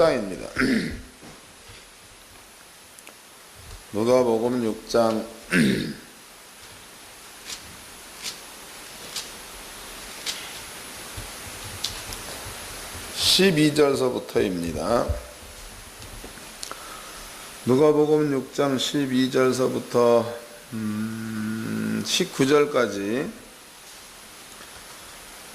6장입니다. 누가복음 6장 12절서부터입니다. 누가복음 6장 12절서부터 19절까지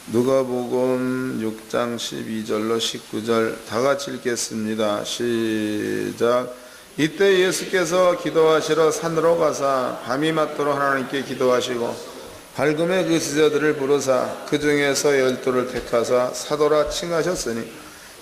누가복음 6장 12절로 19절 다같이 읽겠습니다. 시작. 이때 예수께서 기도하시러 산으로 가사 밤이 맞도록 하나님께 기도하시고 밝음의 그 지자들을 부르사 그 중에서 12를 택하사 사도라 칭하셨으니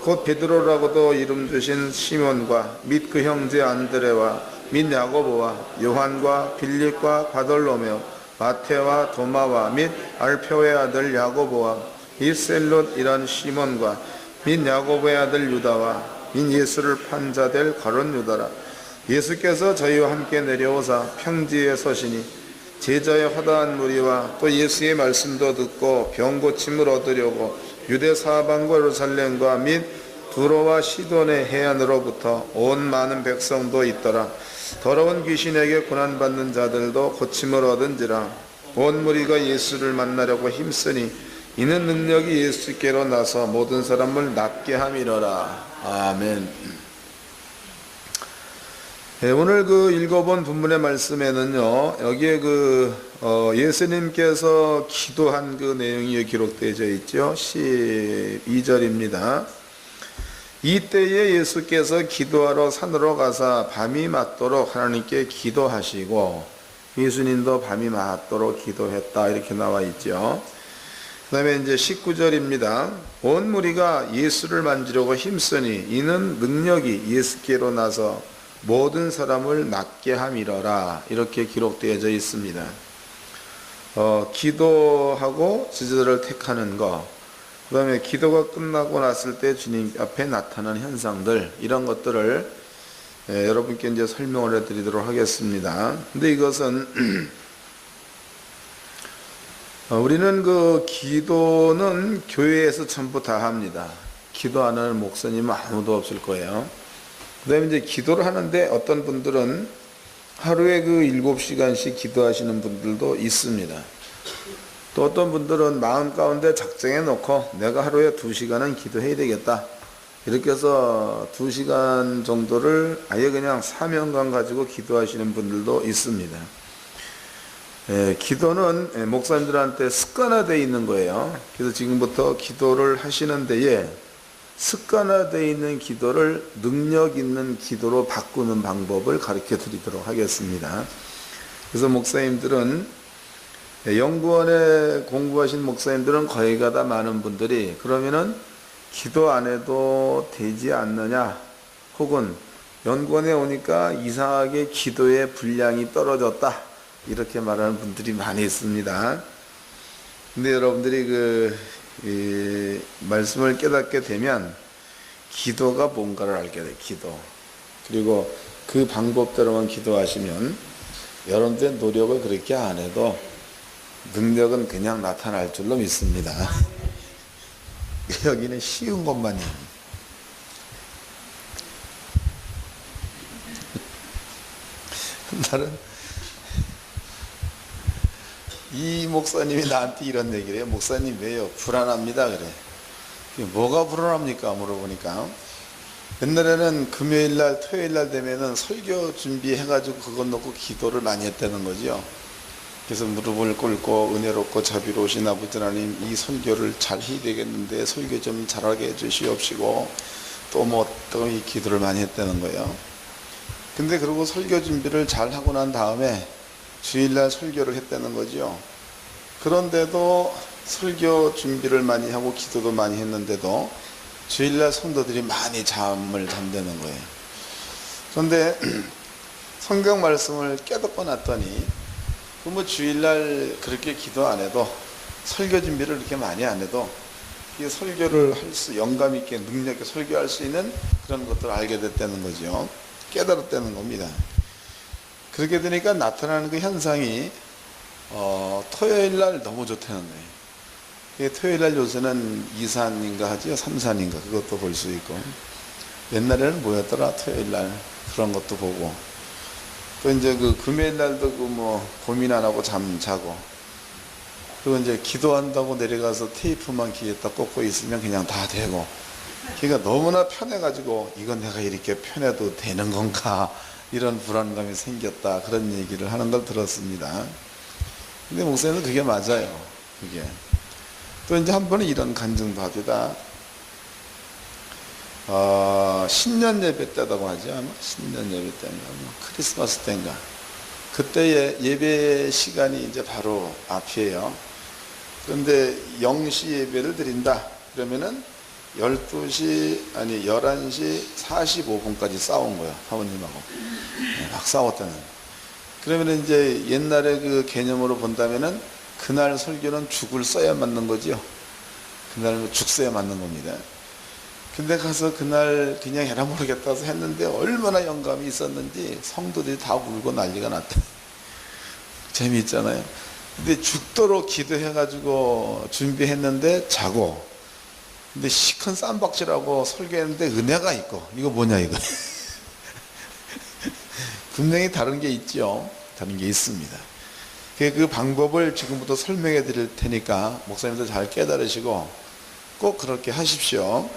곧 베드로라고도 이름 주신 시몬과 및 그 형제 안드레와 및 야고보와 요한과 빌립과 바돌로메오 마테와 도마와 및 알페오의 아들 야고보와 및 셀롯이란 시몬과 및 야고보의 아들 유다와 및 예수를 판 자 될 가룟 유다라. 예수께서 저희와 함께 내려오사 평지에 서시니 제자의 허다한 무리와 또 예수의 말씀도 듣고 병 고침을 얻으려고 유대 사방과 예루살렘과 및 두로와 시돈의 해안으로부터 온 많은 백성도 있더라. 더러운 귀신에게 고난받는 자들도 고침을 얻은지라. 온 무리가 예수를 만나려고 힘쓰니 이는 능력이 예수께로 나서 모든 사람을 낫게 함이로라. 아멘. 네, 오늘 읽어본 본문의 말씀에는요, 여기에 예수님께서 기도한 그 내용이 기록되어 있죠. 12절입니다. 이때에 예수께서 기도하러 산으로 가사 밤이 맞도록 하나님께 기도하시고, 예수님도 밤이 맞도록 기도했다 이렇게 나와 있죠. 그 다음에 이제 19절입니다. 온 무리가 예수를 만지려고 힘쓰니 이는 능력이 예수께로 나서 모든 사람을 낫게 함이러라 이렇게 기록되어져 있습니다. 기도하고 지자들을 택하는 것, 그 다음에 기도가 끝나고 났을 때 주님 앞에 나타나는 현상들, 이런 것들을 여러분께 이제 설명을 해드리도록 하겠습니다. 근데 이것은 우리는 기도는 교회에서 전부 다 합니다. 기도 안 하는 목사님은 아무도 없을 거예요. 그 다음에 이제 기도를 하는데 어떤 분들은 하루에 7시간씩 기도하시는 분들도 있습니다. 또 어떤 분들은 마음 가운데 작정해 놓고 내가 하루에 2시간은 기도해야 되겠다. 이렇게 해서 2시간 정도를 아예 그냥 사명감 가지고 기도하시는 분들도 있습니다. 기도는 목사님들한테 습관화되어 있는 거예요. 그래서 지금부터 기도를 하시는 데에 습관화되어 있는 기도를 능력 있는 기도로 바꾸는 방법을 가르쳐 드리도록 하겠습니다. 그래서 목사님들은, 연구원에 공부하신 목사님들은 거의가 다 많은 분들이 그러면은 기도 안 해도 되지 않느냐, 혹은 연구원에 오니까 이상하게 기도의 분량이 떨어졌다 이렇게 말하는 분들이 많이 있습니다. 근데 여러분들이 이 말씀을 깨닫게 되면 기도가 뭔가를 알게 돼요. 기도. 그리고 그 방법대로만 기도하시면 여러분들의 노력을 그렇게 안 해도 능력은 그냥 나타날 줄로 믿습니다. 여기는 쉬운 것만이에요. 나는 이 목사님이 나한테 이런 얘기를 해요. 목사님 왜요? 불안합니다. 그래. 뭐가 불안합니까? 물어보니까 옛날에는 금요일날 토요일날 되면은 설교 준비해가지고 그것 놓고 기도를 많이 했다는 거죠. 그래서 무릎을 꿇고 은혜롭고 자비로우신 아버지 하나님, 이 설교를 잘 해야 되겠는데 설교 좀 잘하게 해주시옵시고 또 이 기도를 많이 했다는 거예요. 근데 그리고 설교 준비를 잘 하고 난 다음에 주일날 설교를 했다는 거죠. 그런데도 설교 준비를 많이 하고 기도도 많이 했는데도 주일날 성도들이 많이 잠을 잔다는 거예요. 그런데 성경 말씀을 깨닫고 났더니 주일날 그렇게 기도 안 해도 설교 준비를 그렇게 많이 안 해도 이 설교를 영감 있게 능력 있게 설교할 수 있는 그런 것들을 알게 됐다는 거죠. 깨달았다는 겁니다. 그렇게 되니까 나타나는 그 현상이 토요일날 너무 좋다는 거예요. 토요일날 요새는 2산인가 하죠. 3산인가 그것도 볼 수 있고 옛날에는 뭐였더라? 토요일 날 그런 것도 보고, 또 이제 그 금요일 날도 그 뭐 고민 안 하고 잠 자고, 그리고 이제 기도한다고 내려가서 테이프만 귀에다 꽂고 있으면 그냥 다 되고, 그러니까 너무나 편해가지고 이건 내가 이렇게 편해도 되는 건가, 이런 불안감이 생겼다, 그런 얘기를 하는 걸 들었습니다. 근데 목사님은 그게 맞아요. 그게 또 이제 한 번은 이런 간증 받으다, 신년 예배 때라고 하죠. 아마 신년 예배 때인가, 크리스마스 때인가, 그때의 예배 시간이 이제 바로 앞이에요. 그런데 0시 예배를 드린다 그러면은 11시 45분까지 싸운 거야, 사모님하고. 막 싸웠다는. 그러면 이제 옛날에 그 개념으로 본다면은 그날 설교는 죽을 써야 맞는 거지요. 그날 죽 써야 맞는 겁니다. 근데 가서 그날 그냥 해라 모르겠다 해서 했는데 얼마나 영감이 있었는지 성도들이 다 울고 난리가 났다. 재미있잖아요. 근데 죽도록 기도해가지고 준비했는데 자고, 근데 시큰 쌈박질하고 설교했는데 은혜가 있고, 이거 뭐냐 이거. 분명히 다른 게 있죠. 다른 게 있습니다. 그 방법을 지금부터 설명해 드릴 테니까 목사님도 잘 깨달으시고 꼭 그렇게 하십시오.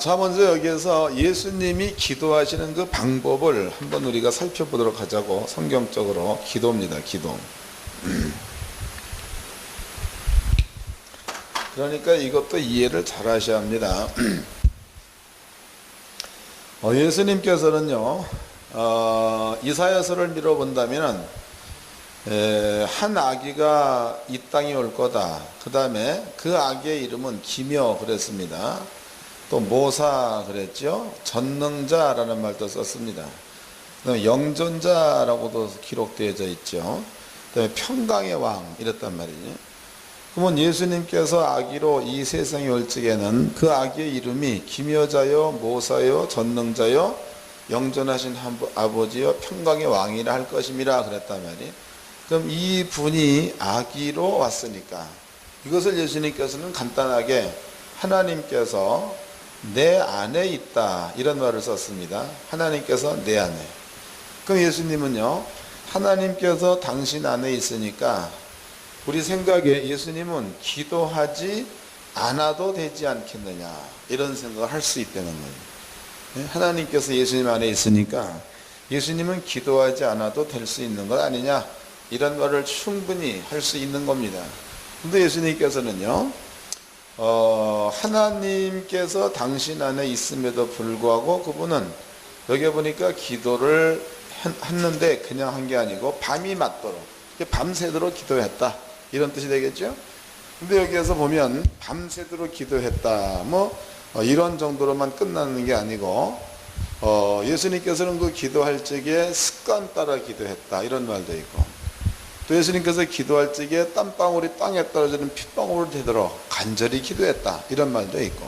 자, 먼저 여기에서 예수님이 기도하시는 그 방법을 한번 우리가 살펴보도록 하자고. 성경적으로 기도입니다. 기도. 그러니까 이것도 이해를 잘 하셔야 합니다. 예수님께서는요, 이사야서를 밀어본다면 한 아기가 이 땅에 올 거다. 그 다음에 그 아기의 이름은 기묘 그랬습니다. 또 모사 그랬죠. 전능자라는 말도 썼습니다. 그다음에 영존자라고도 기록되어져 있죠. 그다음에 평강의 왕 이랬단 말이죠. 그러면 예수님께서 아기로 이 세상에 올 적에는 그 아기의 이름이 기묘자요, 모사요, 전능자요, 영존하신 아버지요, 평강의 왕이라 할 것임이라 그랬단 말이에요. 그럼 이 분이 아기로 왔으니까 이것을 예수님께서는 간단하게 하나님께서 내 안에 있다 이런 말을 썼습니다. 하나님께서 내 안에. 그럼 예수님은요, 하나님께서 당신 안에 있으니까 우리 생각에 예수님은 기도하지 않아도 되지 않겠느냐 이런 생각을 할 수 있다는 거예요. 하나님께서 예수님 안에 있으니까 예수님은 기도하지 않아도 될 수 있는 것 아니냐 이런 말을 충분히 할 수 있는 겁니다. 근데 예수님께서는요, 하나님께서 당신 안에 있음에도 불구하고 그분은 여기 보니까 기도를 했는데 그냥 한 게 아니고 밤이 맞도록 밤새도록 기도했다 이런 뜻이 되겠죠. 근데 여기에서 보면 밤새도록 기도했다 이런 정도로만 끝나는 게 아니고 예수님께서는 그 기도할 적에 습관 따라 기도했다 이런 말도 있고, 또 예수님께서 기도할 적에 땀방울이 땅에 떨어지는 핏방울이 되도록 간절히 기도했다 이런 말도 있고,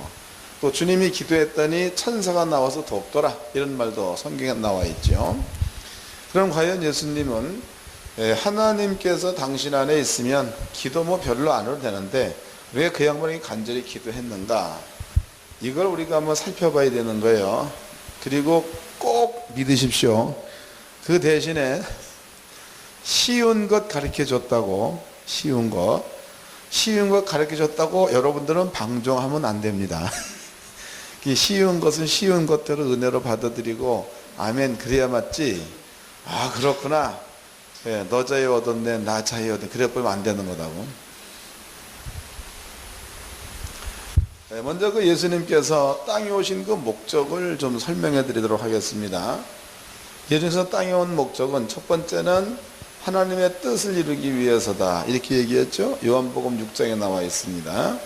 또 주님이 기도했더니 천사가 나와서 돕더라 이런 말도 성경에 나와 있죠. 그럼 과연 예수님은 하나님께서 당신 안에 있으면 기도 별로 안 해도 되는데 왜 그 양반이 간절히 기도했는가, 이걸 우리가 한번 살펴봐야 되는 거예요. 그리고 꼭 믿으십시오. 그 대신에 쉬운 것 가르쳐 줬다고, 쉬운 것 가르쳐 줬다고 여러분들은 방종하면 안 됩니다. 쉬운 것은 쉬운 것대로 은혜로 받아들이고 아멘 그래야 맞지, 그렇구나, 너 자유 얻었네 나 자유 얻었네 그래 보면 안 되는 거다고. 먼저 그 예수님께서 땅에 오신 그 목적을 좀 설명해 드리도록 하겠습니다. 예수님께서 땅에 온 목적은 첫 번째는 하나님의 뜻을 이루기 위해서다 이렇게 얘기했죠. 요한복음 6장에 나와 있습니다.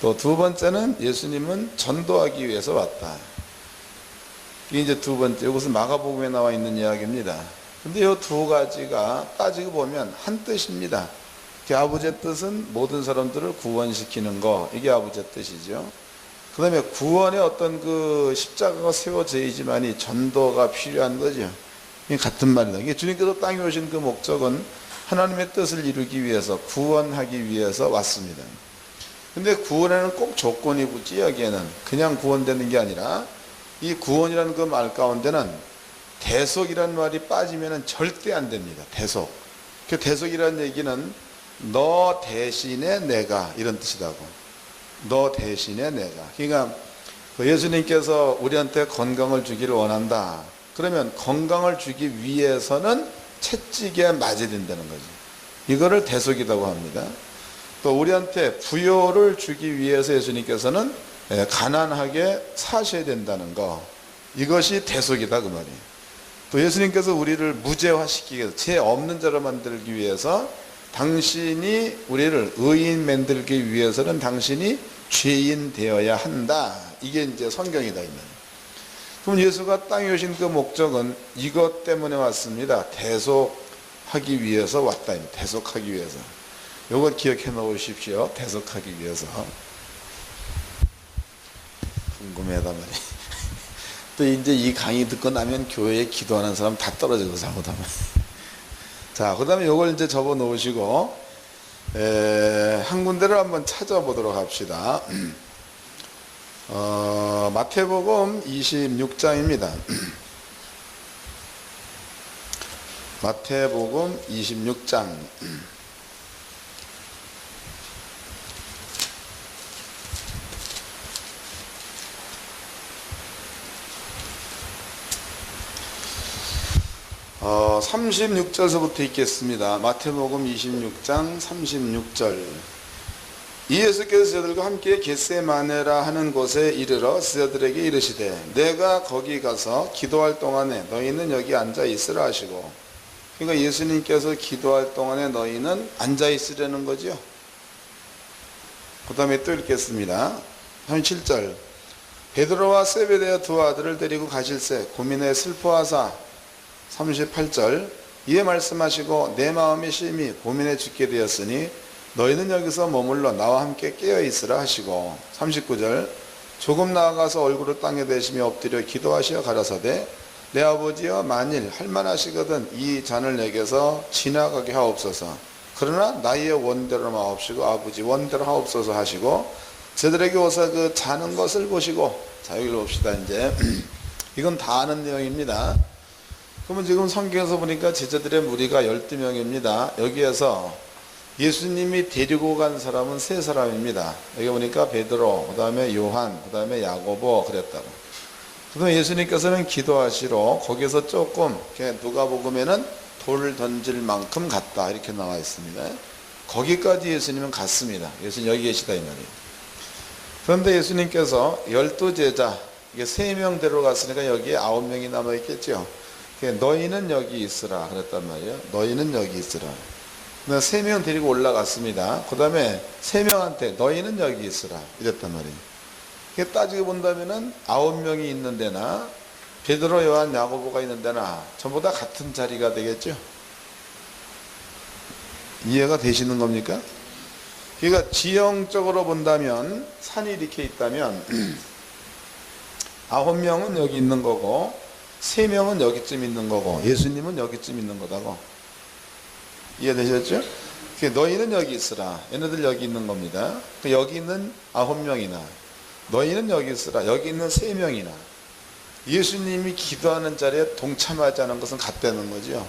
또 두 번째는 예수님은 전도하기 위해서 왔다. 이게 이제 두 번째, 이것은 마가복음에 나와 있는 이야기입니다. 근데 이 두 가지가 따지고 보면 한 뜻입니다. 아버지의 뜻은 모든 사람들을 구원시키는 거, 이게 아버지의 뜻이죠. 그 다음에 구원의 어떤 그 십자가가 세워져 있지만이 전도가 필요한 거죠. 이게 같은 말이다. 이게 주님께서 땅에 오신 그 목적은 하나님의 뜻을 이루기 위해서, 구원하기 위해서 왔습니다. 근데 구원에는 꼭 조건이 붙지. 여기에는 그냥 구원되는 게 아니라 이 구원이라는 그 말 가운데는 대속이라는 말이 빠지면 절대 안 됩니다. 대속. 그 대속이라는 얘기는 너 대신에 내가, 이런 뜻이라고. 너 대신에 내가. 그러니까 예수님께서 우리한테 건강을 주기를 원한다. 그러면 건강을 주기 위해서는 채찍에 맞아야 된다는 거죠. 이거를 대속이라고 합니다. 또 우리한테 부요를 주기 위해서 예수님께서는 가난하게 사셔야 된다는 거, 이것이 대속이다 그 말이에요. 또 예수님께서 우리를 무죄화시키기 위해서, 죄 없는 자로 만들기 위해서, 당신이 우리를 의인 만들기 위해서는 당신이 죄인 되어야 한다. 이게 이제 성경이다 이 말이에요. 그럼 예수가 땅에 오신 그 목적은 이것 때문에 왔습니다. 대속하기 위해서 왔다. 대속하기 위해서. 요거 기억해 놓으십시오. 대속하기 위해서. 궁금해하다 말이에요. 또 이제 이 강의 듣고 나면 교회에 기도하는 사람 다 떨어져서 잘못하면. 자, 그 다음에 요걸 이제 접어 놓으시고, 한 군데를 한번 찾아보도록 합시다. 마태복음 26장입니다. 마태복음 26장. 어, 36절서부터 읽겠습니다. 마태복음 26장 36절. 이 예수께서 저들과 함께 겟세마네라 하는 곳에 이르러 제자들에게 이르시되 내가 거기 가서 기도할 동안에 너희는 여기 앉아 있으라 하시고. 그러니까 예수님께서 기도할 동안에 너희는 앉아 있으라는 거죠. 그 다음에 또 읽겠습니다. 37절. 베드로와 세베대의 두 아들을 데리고 가실새 고민에 슬퍼하사. 38절. 이에 말씀하시고 내 마음이 심히 고민에 죽게 되었으니 너희는 여기서 머물러 나와 함께 깨어있으라 하시고. 39절. 조금 나아가서 얼굴을 땅에 대시며 엎드려 기도하시어 가라사대 내 아버지여 만일 할만하시거든 이 잔을 내게서 지나가게 하옵소서. 그러나 나의 원대로 마옵시고 아버지 원대로 하옵소서 하시고 저들에게 오사 그 자는 것을 보시고. 자, 여기를 봅시다. 이제 이건 다 아는 내용입니다. 그러면 지금 성경에서 보니까 제자들의 무리가 12명입니다. 여기에서 예수님이 데리고 간 사람은 3사람입니다. 여기 보니까 베드로, 그 다음에 요한, 그 다음에 야고보 그랬다고. 그다음에 예수님께서는 기도하시러 거기서 조금 누가복음에는 돌을 던질 만큼 갔다 이렇게 나와 있습니다. 거기까지 예수님은 갔습니다. 예수님 여기 계시다 이 말이에요. 그런데 예수님께서 12제자, 이게 3명 데려갔으니까 여기에 9명이 남아있겠죠. 너희는 여기 있으라 그랬단 말이에요. 너희는 여기 있으라. 3명 데리고 올라갔습니다. 그 다음에 3명한테 너희는 여기 있으라 이랬단 말이에요. 따지고 본다면은 9명이 있는 데나 베드로, 요한, 야고보가 있는 데나 전부 다 같은 자리가 되겠죠. 이해가 되시는 겁니까? 그러니까 지형적으로 본다면 산이 이렇게 있다면 9명은 여기 있는 거고 3명은 여기쯤 있는 거고 예수님은 여기쯤 있는 거다고. 이해되셨죠? 너희는 여기 있으라. 얘네들 여기 있는 겁니다. 여기 있는 9명이나 너희는 여기 있으라. 여기 있는 3명이나 예수님이 기도하는 자리에 동참하지 않은 것은 같다는 거죠.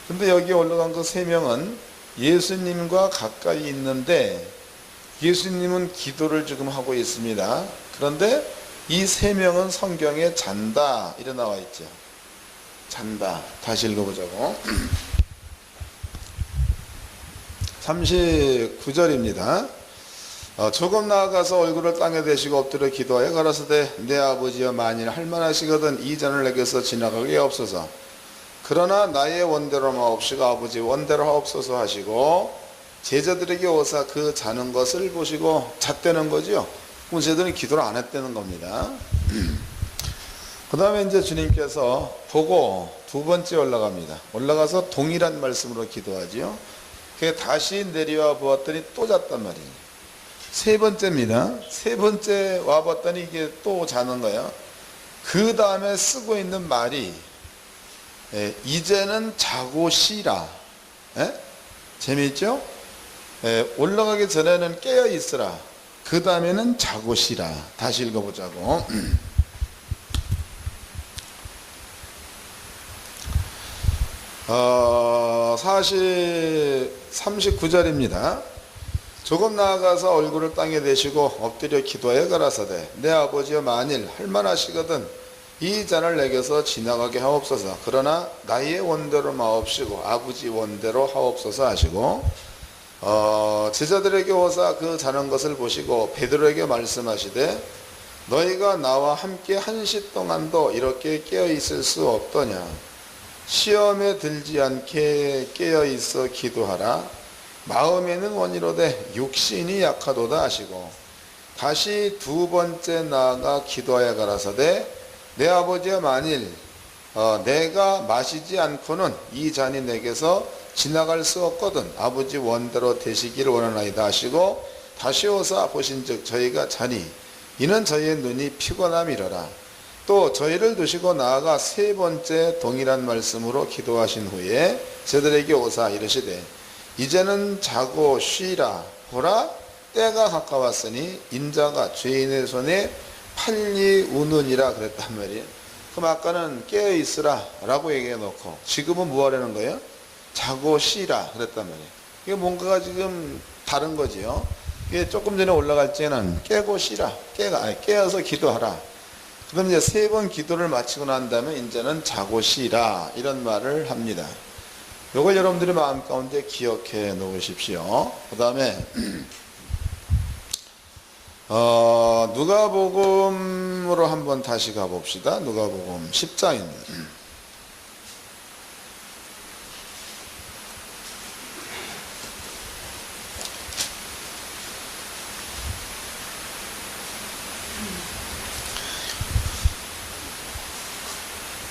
근데 여기 올라간 그 3명은 예수님과 가까이 있는데 예수님은 기도를 지금 하고 있습니다. 그런데 이 3명은 성경에 잔다 이래 나와 있죠. 잔다. 다시 읽어보자고. 39절입니다. 조금 나아가서 얼굴을 땅에 대시고 엎드려 기도하여 가라사대 내 아버지여 만일 할만하시거든 이 잔을 내게서 지나가게 하옵소서. 그러나 나의 원대로 마옵시고 아버지 원대로 하옵소서 하시고 제자들에게 오사 그 자는 것을 보시고 잤다는 거죠. 그럼 제자들은 기도를 안 했다는 겁니다. 그 다음에 이제 주님께서 보고 두 번째 올라갑니다. 올라가서 동일한 말씀으로 기도하지요. 다시 내려와 보았더니 또 잤단 말이에요. 세 번째입니다. 세 번째 와봤더니 이게 또 자는 거예요. 그 다음에 쓰고 있는 말이 이제는 자고 쉬라. 재미있죠? 올라가기 전에는 깨어 있으라. 그 다음에는 자고 쉬라. 다시 읽어보자고. 사실 39절입니다. 조금 나아가서 얼굴을 땅에 대시고 엎드려 기도하여 가라사대 내 아버지여 만일 할만하시거든 이 잔을 내게서 지나가게 하옵소서. 그러나 나의 원대로 마옵시고 아버지 원대로 하옵소서 하시고 제자들에게 오사 그 자는 것을 보시고 베드로에게 말씀하시되 너희가 나와 함께 한시 동안도 이렇게 깨어있을 수 없더냐. 시험에 들지 않게 깨어있어 기도하라. 마음에는 원이로되 육신이 약하도다 하시고 다시 두 번째 나아가 기도하여 가라사대 내 아버지여 만일 내가 마시지 않고는 이 잔이 내게서 지나갈 수 없거든 아버지 원대로 되시기를 원하나이다 하시고 다시 오사 보신즉 저희가 자니 이는 저희의 눈이 피곤함이로라. 또 저희를 두시고 나아가 세 번째 동일한 말씀으로 기도하신 후에 저들에게 오사 이르시되 이제는 자고 쉬라. 보라 때가 가까웠으니 인자가 죄인의 손에 팔리 우느니라 그랬단 말이에요. 그럼 아까는 깨어있으라 라고 얘기해 놓고 지금은 뭐 하려는 거예요? 자고 쉬라 그랬단 말이에요. 이게 뭔가가 지금 다른 거지요. 이게 조금 전에 올라갈 때는 깨고 쉬라. 깨어서 기도하라. 그럼 이제 세 번 기도를 마치고 난 다음에 이제는 자고 쉬라 이런 말을 합니다. 이걸 여러분들이 마음 가운데 기억해 놓으십시오. 그 다음에 누가복음으로 한번 다시 가봅시다. 누가복음 10장입니다.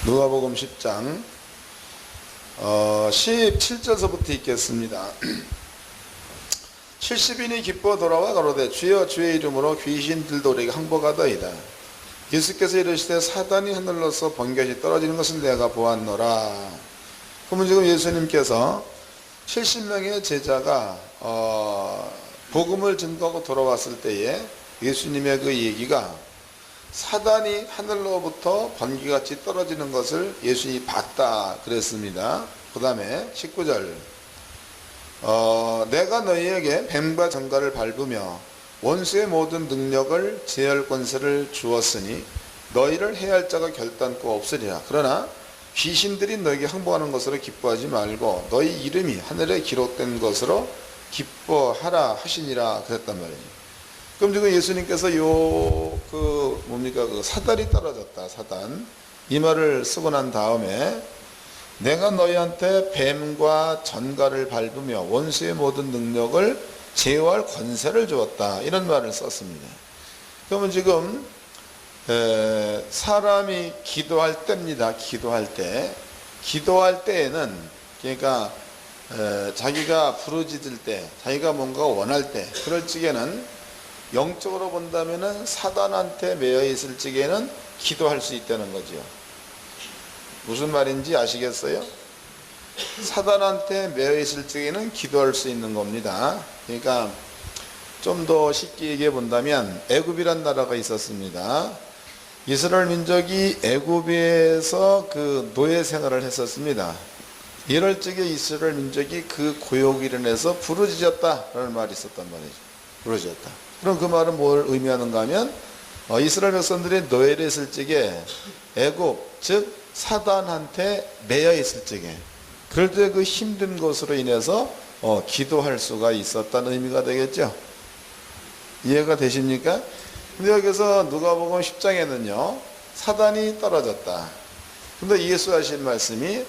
누가복음 10장 17절서부터 읽겠습니다. 70인이 기뻐 돌아와 가로되 주여 주의 이름으로 귀신들도 우리에게 항복하더이다. 예수께서 이르시되 사단이 하늘로서 번개같이 떨어지는 것을 내가 보았노라. 그러면 지금 예수님께서 70명의 제자가 복음을 증거하고 돌아왔을 때에 예수님의 그 얘기가 사단이 하늘로부터 번개같이 떨어지는 것을 예수님이 봤다 그랬습니다. 그 다음에 19절 내가 너희에게 뱀과 정갈을 밟으며 원수의 모든 능력을 제할 권세를 주었으니 너희를 해할 자가 결단코 없으리라. 그러나 귀신들이 너희에게 항복하는 것으로 기뻐하지 말고 너희 이름이 하늘에 기록된 것으로 기뻐하라 하시니라 그랬단 말이에요. 그럼 지금 예수님께서 그 사단이 떨어졌다. 사단. 이 말을 쓰고 난 다음에 내가 너희한테 뱀과 전갈을 밟으며 원수의 모든 능력을 제어할 권세를 주었다. 이런 말을 썼습니다. 그러면 지금 사람이 기도할 때입니다. 기도할 때. 기도할 때에는 그러니까 자기가 부르짖을 때, 자기가 뭔가 원할 때, 그럴 적에는 영적으로 본다면은 사단한테 매여 있을 적에는 기도할 수 있다는 거죠. 무슨 말인지 아시겠어요? 사단한테 매여 있을 적에는 기도할 수 있는 겁니다. 그러니까 좀 더 쉽게 얘기해 본다면 애굽이란 나라가 있었습니다. 이스라엘 민족이 애굽에서 그 노예 생활을 했었습니다. 이럴 적에 이스라엘 민족이 그 고욕 일어나서 부르짖었다라는 말이 있었단 말이죠. 부르짖었다. 그럼 그 말은 뭘 의미하는가 하면 이스라엘 백성들이 노예를 했을 적에 애굽 즉 사단한테 매여 있을 적에 그럴 때 그 힘든 것으로 인해서 기도할 수가 있었다는 의미가 되겠죠. 이해가 되십니까? 근데 여기서 누가복음 10장에는요 사단이 떨어졌다. 근데 예수 하신 말씀이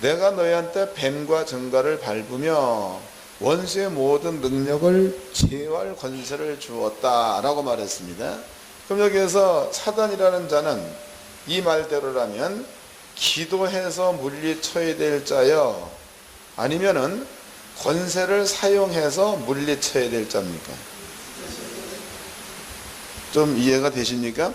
내가 너희한테 뱀과 정갈을 밟으며 원수의 모든 능력을 제어할 권세를 주었다 라고 말했습니다. 그럼 여기에서 사단이라는 자는 이 말대로라면 기도해서 물리쳐야 될 자요 아니면은 권세를 사용해서 물리쳐야 될 자입니까? 좀 이해가 되십니까?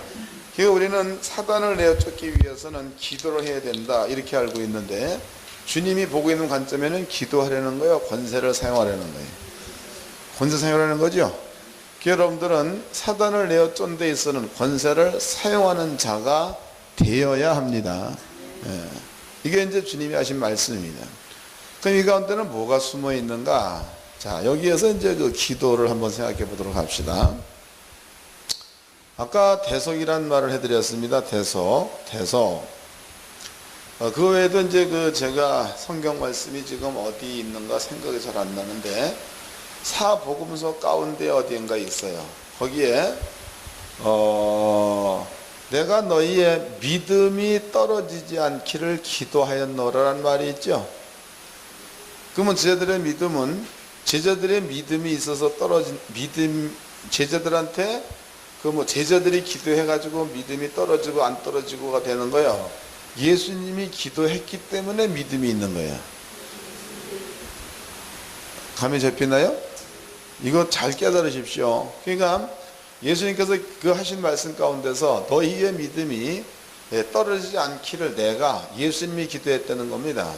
그러니까 우리는 사단을 내어 쫓기 위해서는 기도를 해야 된다 이렇게 알고 있는데 주님이 보고 있는 관점에는 기도하려는 거예요? 권세를 사용하려는 거예요? 권세 사용하려는 거죠? 여러분들은 사단을 내어 쫀 데 있어는 권세를 사용하는 자가 되어야 합니다. 이게 이제 주님이 하신 말씀입니다. 그럼 이 가운데는 뭐가 숨어 있는가? 자, 여기에서 이제 그 기도를 한번 생각해 보도록 합시다. 아까 대속이란 말을 해드렸습니다. 대속. 그 외에도 이제 제가 성경 말씀이 지금 어디 있는가 생각이 잘 안 나는데, 사복음서 가운데 어디인가 있어요. 거기에, 내가 너희의 믿음이 떨어지지 않기를 기도하였노라는 말이 있죠. 그러면 제자들의 믿음이 있어서 제자들한테 제자들이 기도해가지고 믿음이 떨어지고 안 떨어지고가 되는 거예요. 예수님이 기도했기 때문에 믿음이 있는 거예요. 감이 잡히나요? 이거 잘 깨달으십시오. 그러니까 예수님께서 그 하신 말씀 가운데서 너희의 믿음이 떨어지지 않기를 내가 예수님이 기도했다는 겁니다.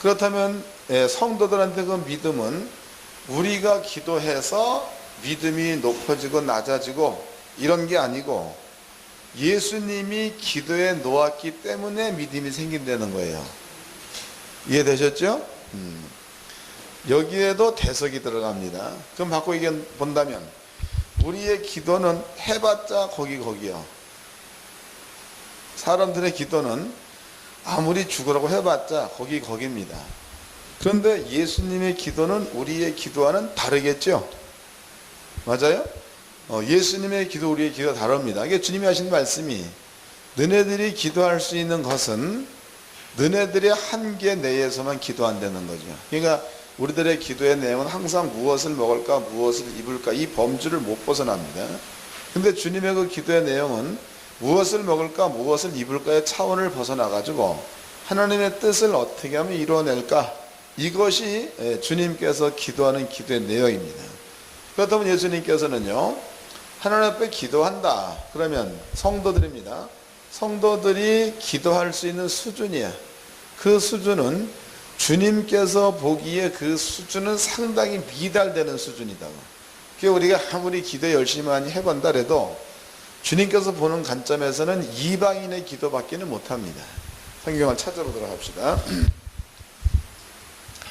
그렇다면 성도들한테 그 믿음은 우리가 기도해서 믿음이 높아지고 낮아지고 이런 게 아니고 예수님이 기도에 놓았기 때문에 믿음이 생긴다는 거예요. 이해되셨죠? 여기에도 대석이 들어갑니다. 그럼 바꾸게 본다면 우리의 기도는 해봤자 거기요. 사람들의 기도는 아무리 죽으라고 해봤자 거기입니다. 그런데 예수님의 기도는 우리의 기도와는 다르겠죠? 맞아요? 예수님의 기도, 우리의 기도가 다릅니다. 이게 주님이 하신 말씀이, 너네들이 기도할 수 있는 것은 너네들의 한계 내에서만 기도한다는 거죠. 그러니까 우리들의 기도의 내용은 항상 무엇을 먹을까, 무엇을 입을까, 이 범주를 못 벗어납니다. 근데 주님의 그 기도의 내용은 무엇을 먹을까, 무엇을 입을까의 차원을 벗어나가지고 하나님의 뜻을 어떻게 하면 이루어낼까, 이것이 주님께서 기도하는 기도의 내용입니다. 그렇다면 예수님께서는요, 하나님 앞에 기도한다 그러면 성도들입니다. 성도들이 기도할 수 있는 수준이야. 그 수준은 주님께서 보기에 그 수준은 상당히 미달되는 수준이다. 그러니까 우리가 아무리 기도 열심히 많이 해본다 해도 주님께서 보는 관점에서는 이방인의 기도밖에는 못합니다. 성경을 찾아보도록 합시다.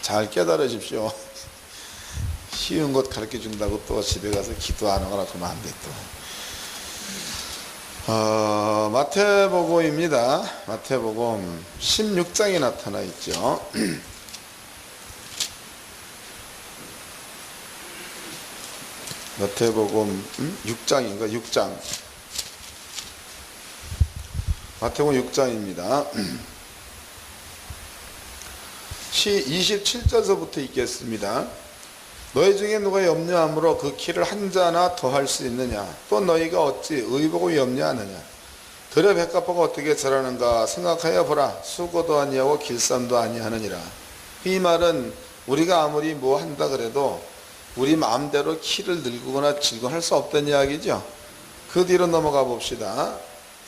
잘 깨달으십시오. 쉬운 것 가르쳐 준다고 또 집에 가서 기도 안 하거나 그러면 안 돼 또. 마태복음입니다. 마태복음 16장에 나타나 있죠. 마태복음 6장인가? 6장. 마태복음 6장입니다. 27절서부터 읽겠습니다. 너희 중에 누가 염려함으로 그 키를 한 자나 더할 수 있느냐? 또 너희가 어찌 의복을 염려하느냐? 들의 백합화가 어떻게 자라는가 생각하여 보라. 수고도 아니하고 길쌈도 아니하느니라. 이 말은 우리가 아무리 뭐 한다 그래도 우리 마음대로 키를 늙거나 질거나 할 수 없다는 이야기죠. 그 뒤로 넘어가 봅시다.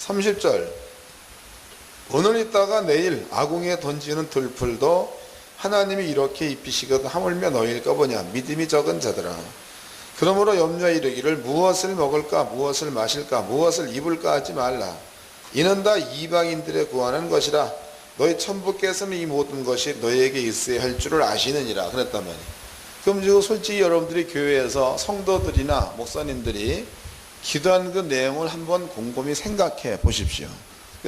30절. 오늘 있다가 내일 아궁이에 던지는 들풀도 하나님이 이렇게 입히시거든 하물며 너희일까 보냐. 믿음이 적은 자들아. 그러므로 염려에 이르기를 무엇을 먹을까, 무엇을 마실까, 무엇을 입을까 하지 말라. 이는 다 이방인들의 구하는 것이라. 너희 천부께서는 이 모든 것이 너희에게 있어야 할 줄을 아시느니라. 그랬단 말이에요. 그럼 지금 솔직히 여러분들이 교회에서 성도들이나 목사님들이 기도한 그 내용을 한번 곰곰이 생각해 보십시오.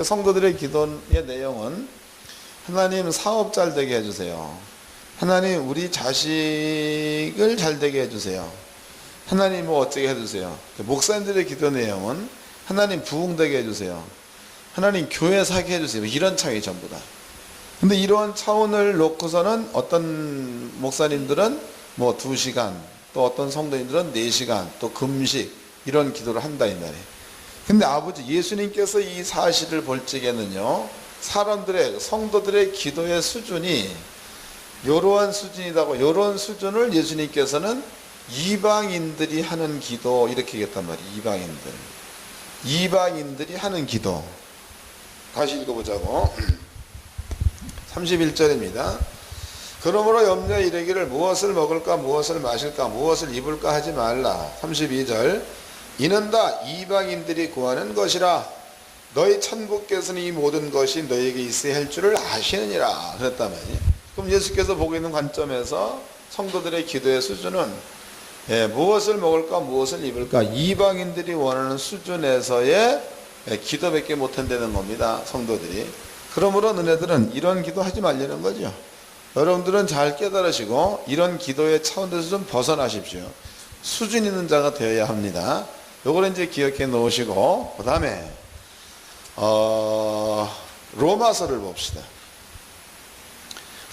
성도들의 기도의 내용은 하나님 사업 잘 되게 해주세요. 하나님 우리 자식을 잘 되게 해주세요. 하나님 뭐 어떻게 해주세요. 목사님들의 기도 내용은 하나님 부흥되게 해주세요. 하나님 교회 사게 해주세요. 이런 차이 전부 다. 근데 이러한 차원을 놓고서는 어떤 목사님들은 뭐 2시간, 또 어떤 성도님들은 4시간, 또 금식 이런 기도를 한다 이 말이에요. 근데 아버지 예수님께서 이 사실을 볼 적에는요, 사람들의 성도들의 기도의 수준이 이러한 수준이라고, 이런 수준을 예수님께서는 이방인들이 하는 기도 이렇게 얘기했단 말이에요. 이방인들이 하는 기도. 다시 읽어보자고. 31절입니다. 그러므로 염려에 이르기를 무엇을 먹을까 무엇을 마실까 무엇을 입을까 하지 말라. 32절 이는 다 이방인들이 구하는 것이라 너희 천부께서는 이 모든 것이 너희에게 있어야 할 줄을 아시느니라 그랬단 말이에요. 그럼 예수께서 보고 있는 관점에서 성도들의 기도의 수준은 무엇을 먹을까 무엇을 입을까 이방인들이 원하는 수준에서의 기도밖에 못한다는 겁니다. 성도들이. 그러므로 너네들은 이런 기도 하지 말라는 거죠. 여러분들은 잘 깨달으시고 이런 기도의 차원에서 좀 벗어나십시오. 수준 있는 자가 되어야 합니다. 요걸 이제 기억해 놓으시고 그 다음에 로마서를 봅시다.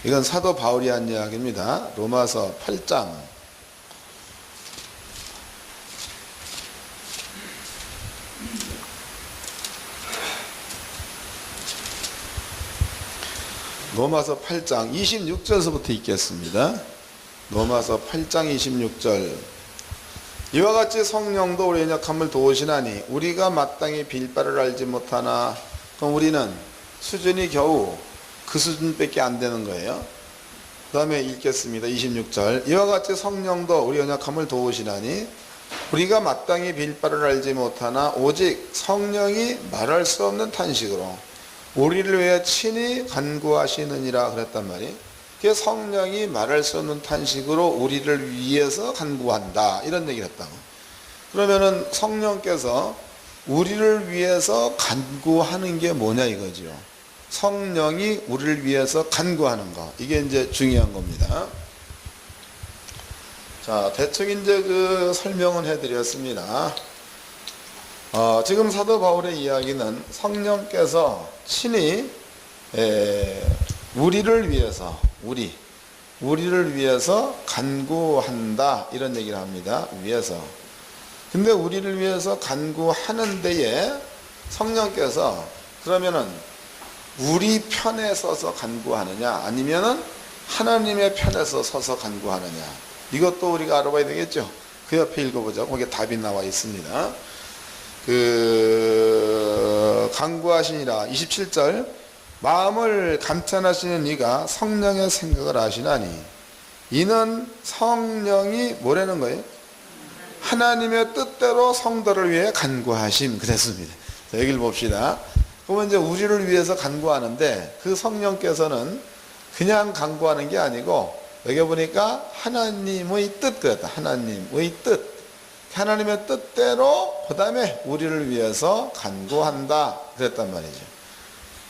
이건 사도 바울이 한 이야기입니다. 로마서 8장 로마서 8장 26절서부터 읽겠습니다. 로마서 8장 26절 이와 같이 성령도 우리의 연약함을 도우시나니 우리가 마땅히 빌 바를 알지 못하나. 그럼 우리는 수준이 겨우 그 수준밖에 안 되는 거예요. 그 다음에 읽겠습니다. 26절 이와 같이 성령도 우리 연약함을 도우시나니 우리가 마땅히 빌 바를 알지 못하나 오직 성령이 말할 수 없는 탄식으로 우리를 위해 친히 간구하시느니라 그랬단 말이에요. 그 성령이 말할 수 없는 탄식으로 우리를 위해서 간구한다 이런 얘기를 했다고. 그러면은 성령께서 우리를 위해서 간구하는 게 뭐냐 이거죠. 성령이 우리를 위해서 간구하는 거 이게 이제 중요한 겁니다. 자, 대충 이제 그 설명은 해드렸습니다. 지금 사도 바울의 이야기는 성령께서 친히 우리를 위해서 우리를 위해서 간구한다 이런 얘기를 합니다. 위해서. 근데 우리를 위해서 간구하는 데에 성령께서 그러면은 우리 편에 서서 간구하느냐 아니면은 하나님의 편에 서서 간구하느냐 이것도 우리가 알아봐야 되겠죠. 그 옆에 읽어보자. 거기에 답이 나와 있습니다. 간구하시니라 27절 마음을 감탄하시는 이가 성령의 생각을 아시나니 이는 성령이 뭐라는 거예요? 하나님의 뜻대로 성도를 위해 간구하심 그랬습니다. 자, 여기를 봅시다. 그러면 이제 우리를 위해서 간구하는데 그 성령께서는 그냥 간구하는 게 아니고 여기 보니까 하나님의 뜻 그랬다. 하나님의 뜻. 하나님의 뜻대로 그 다음에 우리를 위해서 간구한다 그랬단 말이죠.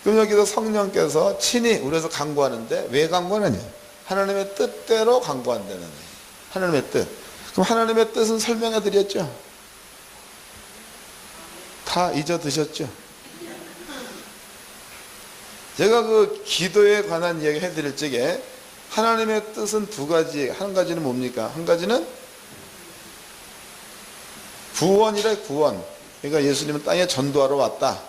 그럼 여기서 성령께서 친히 우리에서 간구하는데 왜 간구하느냐? 하나님의 뜻대로 간구한다는 거예요. 하나님의 뜻. 그럼 하나님의 뜻은 설명해 드렸죠? 다 잊어드셨죠? 제가 그 기도에 관한 이야기 해드릴 적에 하나님의 뜻은 두 가지, 한 가지는 뭡니까? 한 가지는 구원이래 구원. 그러니까 예수님은 땅에 전도하러 왔다.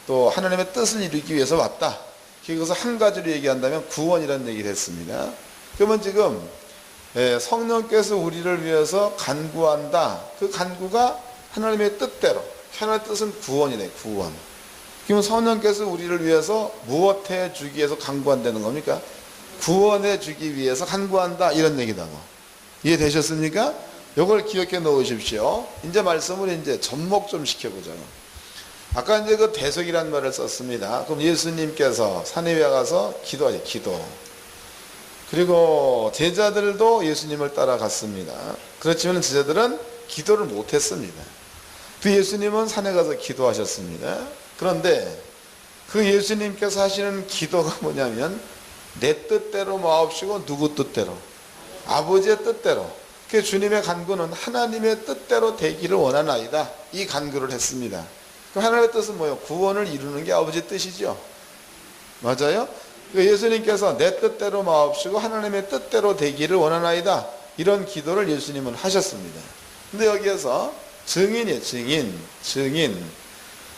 또 하나님의 뜻을 이루기 위해서 왔다. 그것을 한 가지로 얘기한다면 구원이라는 얘기를 했습니다. 그러면 지금 성령께서 우리를 위해서 간구한다. 그 간구가 하나님의 뜻대로. 하나님의 뜻은 구원이네 구원. 그러면 성령께서 우리를 위해서 무엇해 주기 위해서 간구한다는 겁니까? 구원해 주기 위해서 간구한다 이런 얘기다고. 이해되셨습니까? 이걸 기억해 놓으십시오. 이제 말씀을 이제 접목 좀 시켜보자고. 아까 이제 그 대속이라는 말을 썼습니다. 그럼 예수님께서 산에 가서 기도하죠. 기도. 그리고 제자들도 예수님을 따라갔습니다. 그렇지만 제자들은 기도를 못했습니다. 그 예수님은 산에 가서 기도하셨습니다. 그런데 그 예수님께서 하시는 기도가 뭐냐면 내 뜻대로 마옵시고 누구 뜻대로? 아버지의 뜻대로. 그 주님의 간구는 하나님의 뜻대로 되기를 원하나이다. 이 간구를 했습니다. 그럼 하나님의 뜻은 뭐예요? 구원을 이루는 게 아버지의 뜻이죠. 맞아요? 예수님께서 내 뜻대로 마옵시고 하나님의 뜻대로 되기를 원하나이다. 이런 기도를 예수님은 하셨습니다. 근데 여기에서 증인이에요. 증인.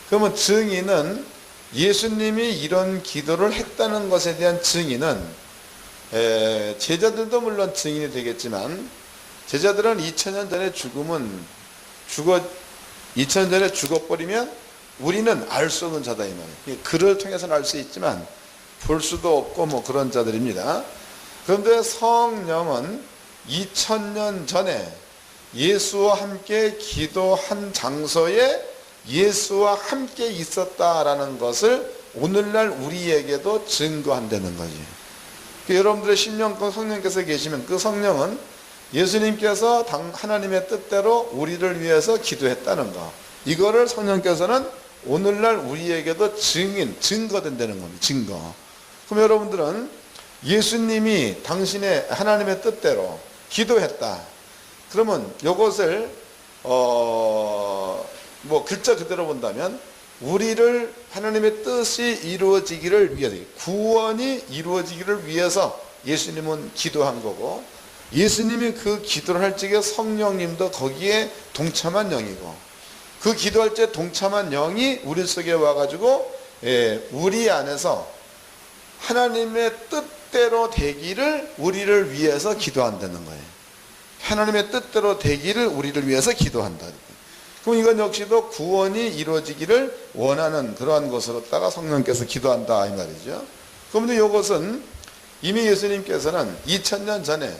그러면 증인은 예수님이 이런 기도를 했다는 것에 대한 증인은 제자들도 물론 증인이 되겠지만 제자들은 2000년 전에 2000년 전에 죽어버리면 우리는 알 수 없는 자다 이 말이에요. 글을 통해서는 알 수 있지만 볼 수도 없고 뭐 그런 자들입니다. 그런데 성령은 2000년 전에 예수와 함께 기도한 장소에 예수와 함께 있었다라는 것을 오늘날 우리에게도 증거한다는 거지. 여러분들의 심령과 성령께서 계시면 그 성령은 예수님께서 하나님의 뜻대로 우리를 위해서 기도했다는 거, 이거를 성령께서는 오늘날 우리에게도 증거된다는 겁니다. 증거. 그럼 여러분들은 예수님이 당신의 하나님의 뜻대로 기도했다. 그러면 이것을 글자 그대로 본다면 우리를 하나님의 뜻이 이루어지기를 위해서, 구원이 이루어지기를 위해서 예수님은 기도한 거고, 예수님이 그 기도를 할 적에 성령님도 거기에 동참한 영이고, 그 기도할 때 동참한 영이 우리 속에 와가지고 우리 안에서 하나님의 뜻대로 되기를 우리를 위해서 기도한다는 거예요. 하나님의 뜻대로 되기를 우리를 위해서 기도한다. 그럼 이건 역시도 구원이 이루어지기를 원하는 그러한 것으로다가 성령께서 기도한다 이 말이죠. 그런데 이것은 이미 예수님께서는 2000년 전에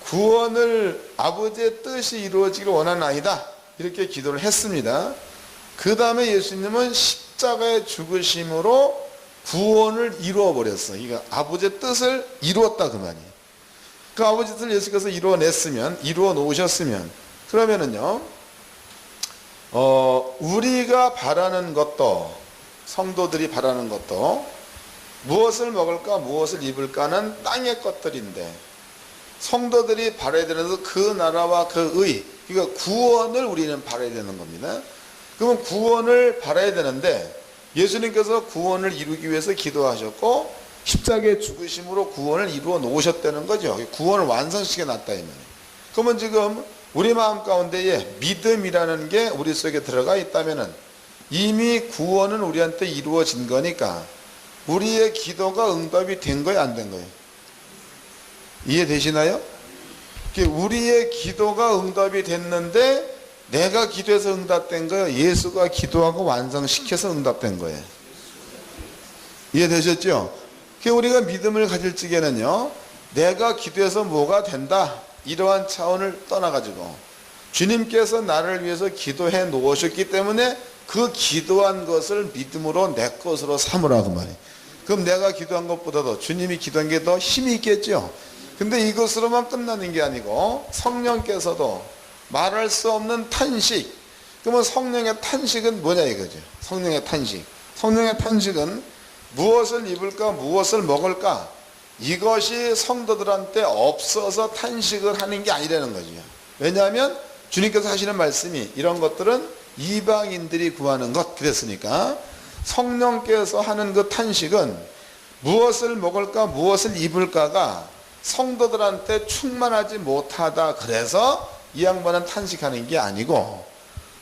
구원을 아버지의 뜻이 이루어지기를 원하는 아이다 이렇게 기도를 했습니다. 그 다음에 예수님은 십자가의 죽으심으로 구원을 이루어 버렸어요. 그러니까 아버지의 뜻을 이루었다 그 말이에요. 그 아버지의 뜻을 예수께서 이루어냈으면, 이루어 놓으셨으면, 그러면은요, 우리가 바라는 것도, 성도들이 바라는 것도 무엇을 먹을까 무엇을 입을까는 땅의 것들인데, 성도들이 바라야 되는 그 나라와 그 의, 그러니까 구원을 우리는 바라야 되는 겁니다. 그러면 구원을 바라야 되는데 예수님께서 구원을 이루기 위해서 기도하셨고 십자가의 죽으심으로 구원을 이루어 놓으셨다는 거죠. 구원을 완성시켜 놨다 이 말이에요. 그러면 지금 우리 마음 가운데에 믿음이라는 게 우리 속에 들어가 있다면은 이미 구원은 우리한테 이루어진 거니까 우리의 기도가 응답이 된 거예요, 안 된 거예요? 이해되시나요? 우리의 기도가 응답이 됐는데 내가 기도해서 응답된 거예요? 예수가 기도하고 완성시켜서 응답된 거예요? 이해되셨죠? 우리가 믿음을 가질 적에는요, 내가 기도해서 뭐가 된다 이러한 차원을 떠나가지고 주님께서 나를 위해서 기도해 놓으셨기 때문에 그 기도한 것을 믿음으로 내 것으로 삼으라고 말이에요. 그럼 내가 기도한 것보다도 주님이 기도한 게 더 힘이 있겠죠. 근데 이것으로만 끝나는 게 아니고 성령께서도 말할 수 없는 탄식. 그러면 성령의 탄식은 뭐냐 이거죠. 성령의 탄식. 성령의 탄식은 무엇을 입을까 무엇을 먹을까 이것이 성도들한테 없어서 탄식을 하는 게 아니라는 거죠. 왜냐하면 주님께서 하시는 말씀이 이런 것들은 이방인들이 구하는 것 그랬으니까 성령께서 하는 그 탄식은 무엇을 먹을까 무엇을 입을까가 성도들한테 충만하지 못하다 그래서 이 양반은 탄식하는 게 아니고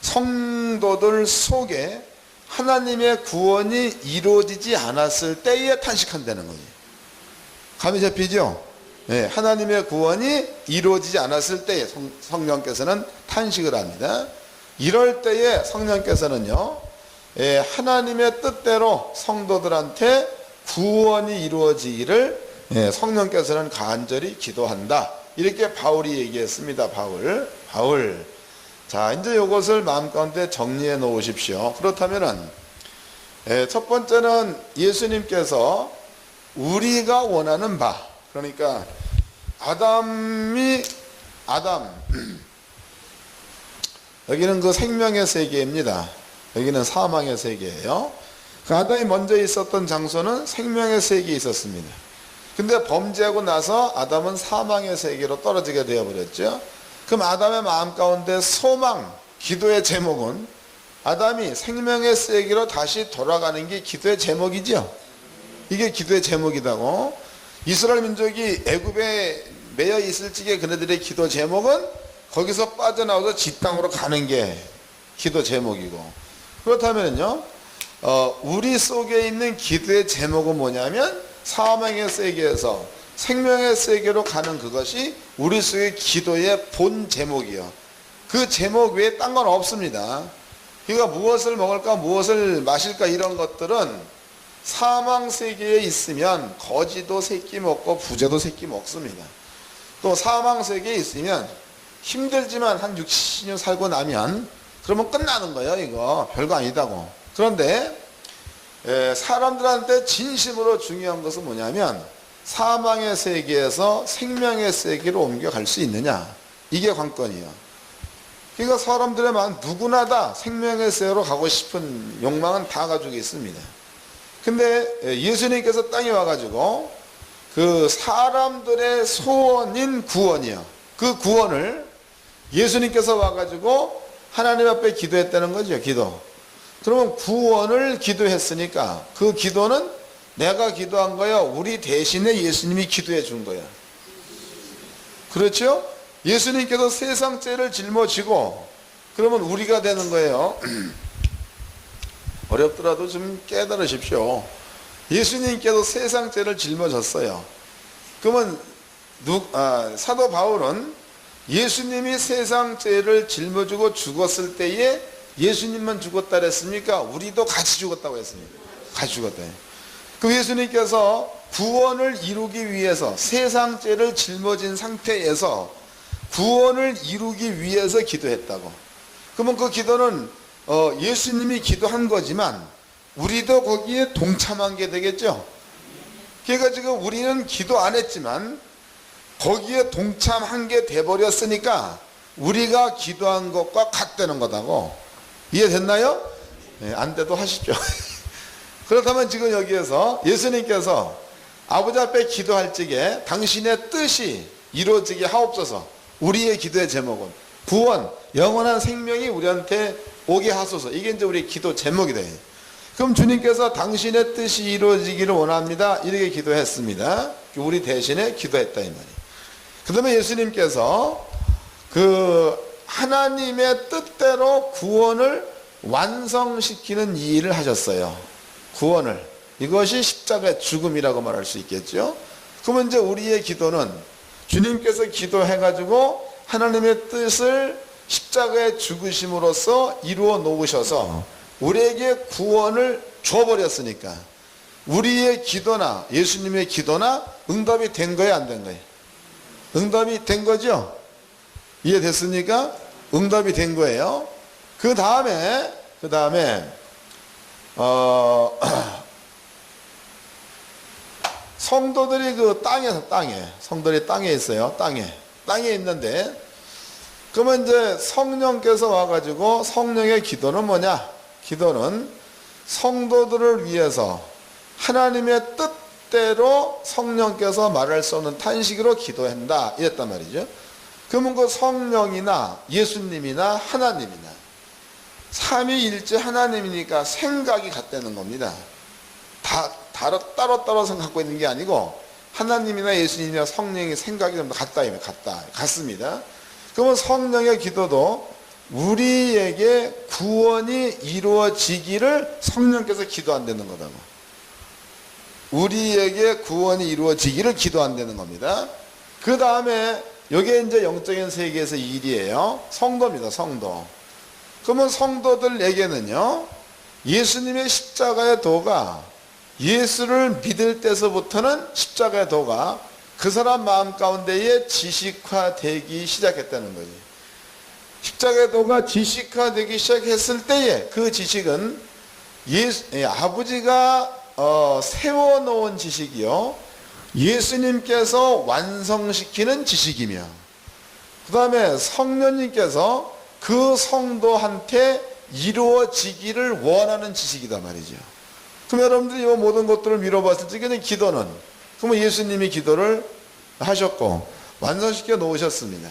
성도들 속에 하나님의 구원이 이루어지지 않았을 때에 탄식한다는 거예요. 감이 잡히죠? 네, 하나님의 구원이 이루어지지 않았을 때에 성령께서는 탄식을 합니다. 이럴 때에 성령께서는요, 하나님의 뜻대로 성도들한테 구원이 이루어지기를 성령께서는 간절히 기도한다. 이렇게 바울이 얘기했습니다. 바울. 자, 이제 이것을 마음 가운데 정리해 놓으십시오. 그렇다면은 첫 번째는 예수님께서 우리가 원하는 바, 그러니까 아담 여기는 그 생명의 세계입니다. 여기는 사망의 세계예요. 그 아담이 먼저 있었던 장소는 생명의 세계에 있었습니다. 근데 범죄하고 나서 아담은 사망의 세계로 떨어지게 되어버렸죠. 그럼 아담의 마음 가운데 소망, 기도의 제목은 아담이 생명의 세계로 다시 돌아가는 게 기도의 제목이죠. 이게 기도의 제목이라고. 이스라엘 민족이 애굽에 매여 있을 적에 그네들의 기도 제목은 거기서 빠져나와서 지 땅으로 가는 게 기도 제목이고, 그렇다면요, 우리 속에 있는 기도의 제목은 뭐냐면 사망의 세계에서 생명의 세계로 가는 그것이 우리 속의 기도의 본 제목이요. 그 제목 외에 딴 건 없습니다. 그러니까 무엇을 먹을까 무엇을 마실까 이런 것들은 사망 세계에 있으면 거지도 새끼 먹고 부자도 새끼 먹습니다. 또 사망 세계에 있으면 힘들지만 한 60년 살고 나면 그러면 끝나는 거예요. 이거 별거 아니다고. 그런데 사람들한테 진심으로 중요한 것은 뭐냐면 사망의 세계에서 생명의 세계로 옮겨갈 수 있느냐, 이게 관건이에요. 그러니까 사람들의 마음 누구나 다 생명의 세계로 가고 싶은 욕망은 다 가지고 있습니다. 근데 예수님께서 땅에 와가지고 그 사람들의 소원인 구원이요, 그 구원을 예수님께서 와가지고 하나님 앞에 기도했다는 거죠. 기도. 그러면 구원을 기도했으니까 그 기도는 내가 기도한 거예요, 우리 대신에 예수님이 기도해 준 거예요. 그렇죠? 예수님께서 세상 죄를 짊어지고 그러면 우리가 되는 거예요. 어렵더라도 좀 깨달으십시오. 예수님께서 세상 죄를 짊어졌어요. 그러면 사도 바울은 예수님이 세상 죄를 짊어지고 죽었을 때에 예수님만 죽었다 그랬습니까? 우리도 같이 죽었다고 했습니다. 같이 죽었다. 그 예수님께서 구원을 이루기 위해서 세상 죄를 짊어진 상태에서 구원을 이루기 위해서 기도했다고. 그러면 그 기도는 예수님이 기도한 거지만 우리도 거기에 동참한 게 되겠죠. 그러니까 지금 우리는 기도 안 했지만 거기에 동참한 게 돼버렸으니까 우리가 기도한 것과 같다는 거다고. 이해됐나요? 네, 안 돼도 하십시오. 그렇다면 지금 여기에서 예수님께서 아버지 앞에 기도할 적에 당신의 뜻이 이루어지게 하옵소서. 우리의 기도의 제목은 구원, 영원한 생명이 우리한테 오게 하소서. 이게 이제 우리 기도 제목이 돼요. 그럼 주님께서 당신의 뜻이 이루어지기를 원합니다, 이렇게 기도했습니다. 우리 대신에 기도했다 이 말이에요. 그 다음에 예수님께서 그 하나님의 뜻대로 구원을 완성시키는 이 일을 하셨어요. 구원을. 이것이 십자가의 죽음이라고 말할 수 있겠죠. 그러면 이제 우리의 기도는 주님께서 기도해가지고 하나님의 뜻을 십자가의 죽으심으로써 이루어 놓으셔서 우리에게 구원을 줘버렸으니까 우리의 기도나 예수님의 기도나 응답이 된 거예요, 안 된 거예요? 응답이 된 거죠? 이해됐습니까? 응답이 된 거예요. 그 다음에 성도들이 그 성도들이 땅에 있어요. 땅에 있는데, 그러면 이제 성령께서 와가지고 성령의 기도는 뭐냐? 기도는 성도들을 위해서 하나님의 뜻대로 성령께서 말할 수 없는 탄식으로 기도한다, 이랬단 말이죠. 그러면 그 성령이나 예수님이나 하나님이나 삼위일체 하나님이니까 생각이 같다는 겁니다. 다 따로 생각하고 있는 게 아니고 하나님이나 예수님이나 성령의 생각이 좀 같습니다. 그러면 성령의 기도도 우리에게 구원이 이루어지기를 성령께서 기도한다는 거다고. 우리에게 구원이 이루어지기를 기도한다는 겁니다. 그 다음에 여기에 이제 영적인 세계에서 일이에요. 성도입니다, 성도. 그러면 성도들에게는요, 예수님의 십자가의 도가, 예수를 믿을 때서부터는 십자가의 도가 그 사람 마음 가운데에 지식화되기 시작했다는 거지. 십자가의 도가 지식화되기 시작했을 때에 그 지식은 아버지가 세워놓은 지식이요, 예수님께서 완성시키는 지식이며, 그 다음에 성령님께서 그 성도한테 이루어지기를 원하는 지식이다 말이죠. 그럼 여러분들이 이 모든 것들을 미뤄봤을 적에는 기도는, 그러면 예수님이 기도를 하셨고 완성시켜 놓으셨습니다.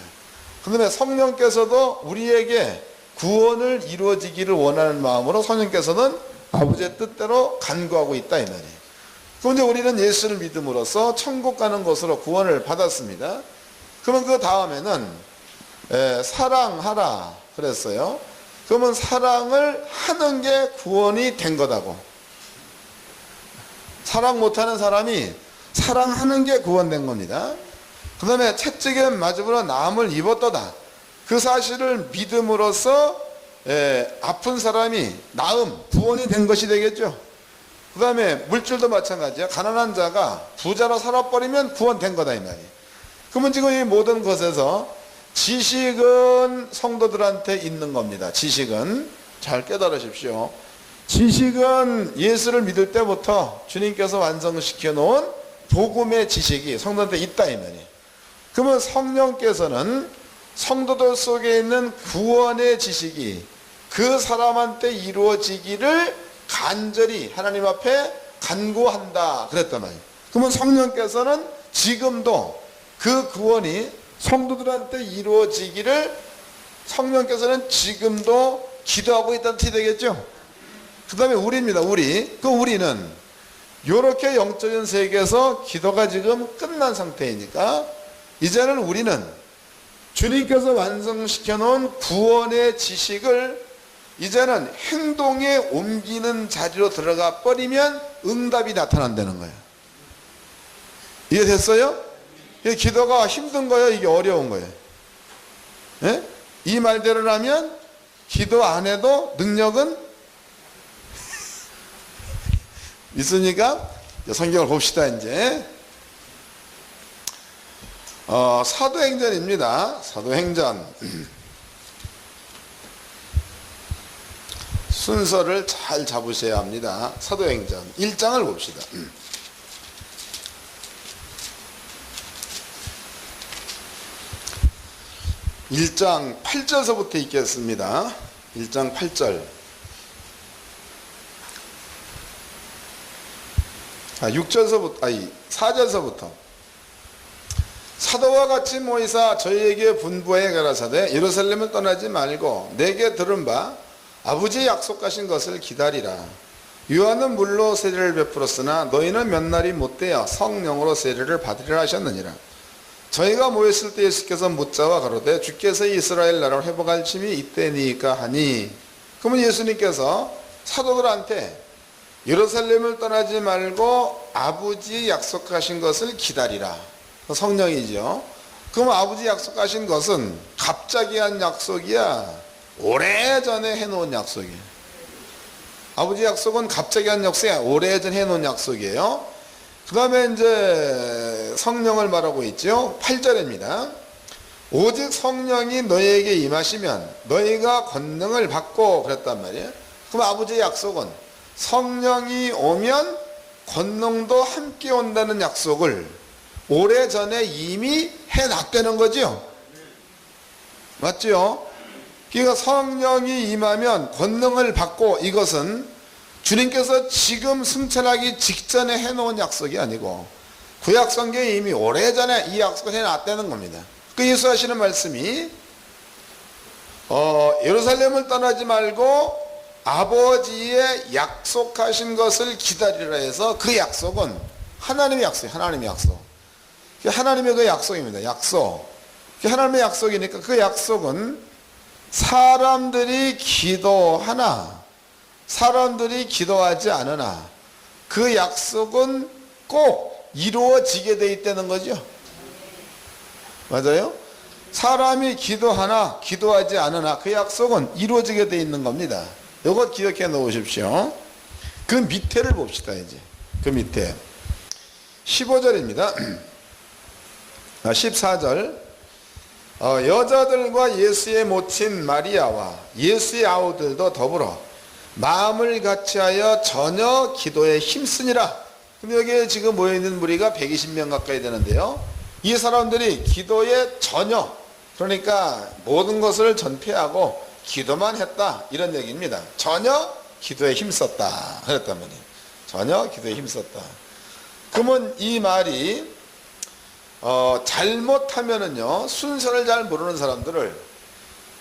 그 다음에 성령께서도 우리에게 구원을 이루어지기를 원하는 마음으로 성령께서는 아버지의 뜻대로 간구하고 있다 이 말이에요. 그럼 이제 우리는 예수를 믿음으로써 천국 가는 것으로 구원을 받았습니다. 그러면 그 다음에는 사랑하라 그랬어요. 그러면 사랑을 하는 게 구원이 된 거다고. 사랑 못하는 사람이 사랑하는 게 구원된 겁니다. 그 다음에 채찍에 맞음으로 나음을 입었도다. 그 사실을 믿음으로써 아픈 사람이 나음, 구원이 된 것이 되겠죠. 그 다음에 물질도 마찬가지야. 가난한 자가 부자로 살아버리면 구원된 거다 이 말이에요. 그러면 지금 이 모든 것에서 지식은 성도들한테 있는 겁니다. 지식은 잘 깨달으십시오. 지식은 예수를 믿을 때부터 주님께서 완성시켜 놓은 복음의 지식이 성도한테 있다 이 말이에요. 그러면 성령께서는 성도들 속에 있는 구원의 지식이 그 사람한테 이루어지기를 간절히 하나님 앞에 간구한다 그랬단 말이에요. 그러면 성령께서는 지금도 그 구원이 성도들한테 이루어지기를 성령께서는 지금도 기도하고 있다는 뜻이 되겠죠. 그 다음에 우리입니다. 우리는 이렇게 영적인 세계에서 기도가 지금 끝난 상태이니까 이제는 우리는 주님께서 완성시켜 놓은 구원의 지식을 이제는 행동에 옮기는 자리로 들어가 버리면 응답이 나타난다는 거예요. 이해 됐어요? 이게 기도가 힘든 거예요? 이게 어려운 거예요? 예? 이 말대로라면 기도 안 해도 능력은 있으니까 성경을 봅시다. 이제 사도행전입니다. 사도행전 순서를 잘 잡으셔야 합니다. 사도행전 1장을 봅시다. 1장 8절서부터 읽겠습니다. 1장 8절. 4절서부터 사도와 같이 모이사 저희에게 분부하여 가라사대 예루살렘을 떠나지 말고 내게 들은 바 아버지의 약속하신 것을 기다리라. 요한은 물로 세례를 베풀었으나 너희는 몇 날이 못되어 성령으로 세례를 받으리라 하셨느니라. 저희가 모였을 때 예수께서 묻자와 가로되 주께서 이스라엘 나라를 회복할 침이 이때니까 하니. 그러면 예수님께서 사도들한테 예루살렘을 떠나지 말고 아버지 약속하신 것을 기다리라. 성령이죠. 그럼 아버지 약속하신 것은 갑자기 한 약속이야? 오래전에 해놓은 약속이에요. 아버지 약속은 갑자기 한 약속이야? 오래전 해놓은 약속이에요. 그 다음에 이제 성령을 말하고 있죠. 8절입니다. 오직 성령이 너희에게 임하시면 너희가 권능을 받고 그랬단 말이에요. 그럼 아버지의 약속은 성령이 오면 권능도 함께 온다는 약속을 오래전에 이미 해놨다는 거죠. 맞죠? 그러니까 성령이 임하면 권능을 받고, 이것은 주님께서 지금 승천하기 직전에 해놓은 약속이 아니고 구약 성경에 이미 오래전에 이 약속을 해놨다는 겁니다. 그 예수 하시는 말씀이 예루살렘을 떠나지 말고 아버지의 약속하신 것을 기다리라 해서 그 약속은 하나님의 약속이에요. 하나님의 약속. 하나님의 그 약속입니다. 약속. 하나님의 약속이니까 그 약속은 사람들이 기도하나 사람들이 기도하지 않으나 그 약속은 꼭 이루어지게 돼 있다는 거죠. 맞아요? 사람이 기도하나 기도하지 않으나 그 약속은 이루어지게 돼 있는 겁니다. 이것 기억해 놓으십시오. 그 밑에를 봅시다. 이제 그 밑에 15절입니다 14절. 여자들과 예수의 모친 마리아와 예수의 아우들도 더불어 마음을 같이하여 전혀 기도에 힘쓰니라. 근데 여기에 지금 모여있는 무리가 120명 가까이 되는데요, 이 사람들이 기도에 전혀, 그러니까 모든 것을 전폐하고 기도만 했다, 이런 얘기입니다. 전혀 기도에 힘썼다 그랬단 말이에요. 전혀 기도에 힘썼다. 그러면 이 말이 잘못하면은요, 순서를 잘 모르는 사람들을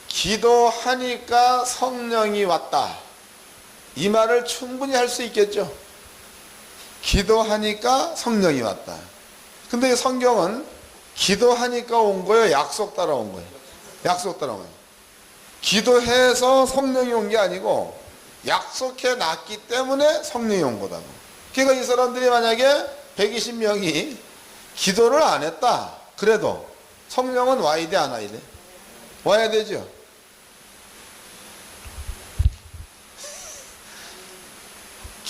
기도하니까 성령이 왔다, 이 말을 충분히 할 수 있겠죠. 기도하니까 성령이 왔다. 근데 성경은 기도하니까 온 거예요, 약속 따라 온 거예요? 약속 따라 온 거예요. 기도해서 성령이 온 게 아니고 약속해 놨기 때문에 성령이 온 거다고. 그러니까 이 사람들이 만약에 120명이 기도를 안 했다 그래도 성령은 와야 돼, 안 와야 돼? 와야 되죠.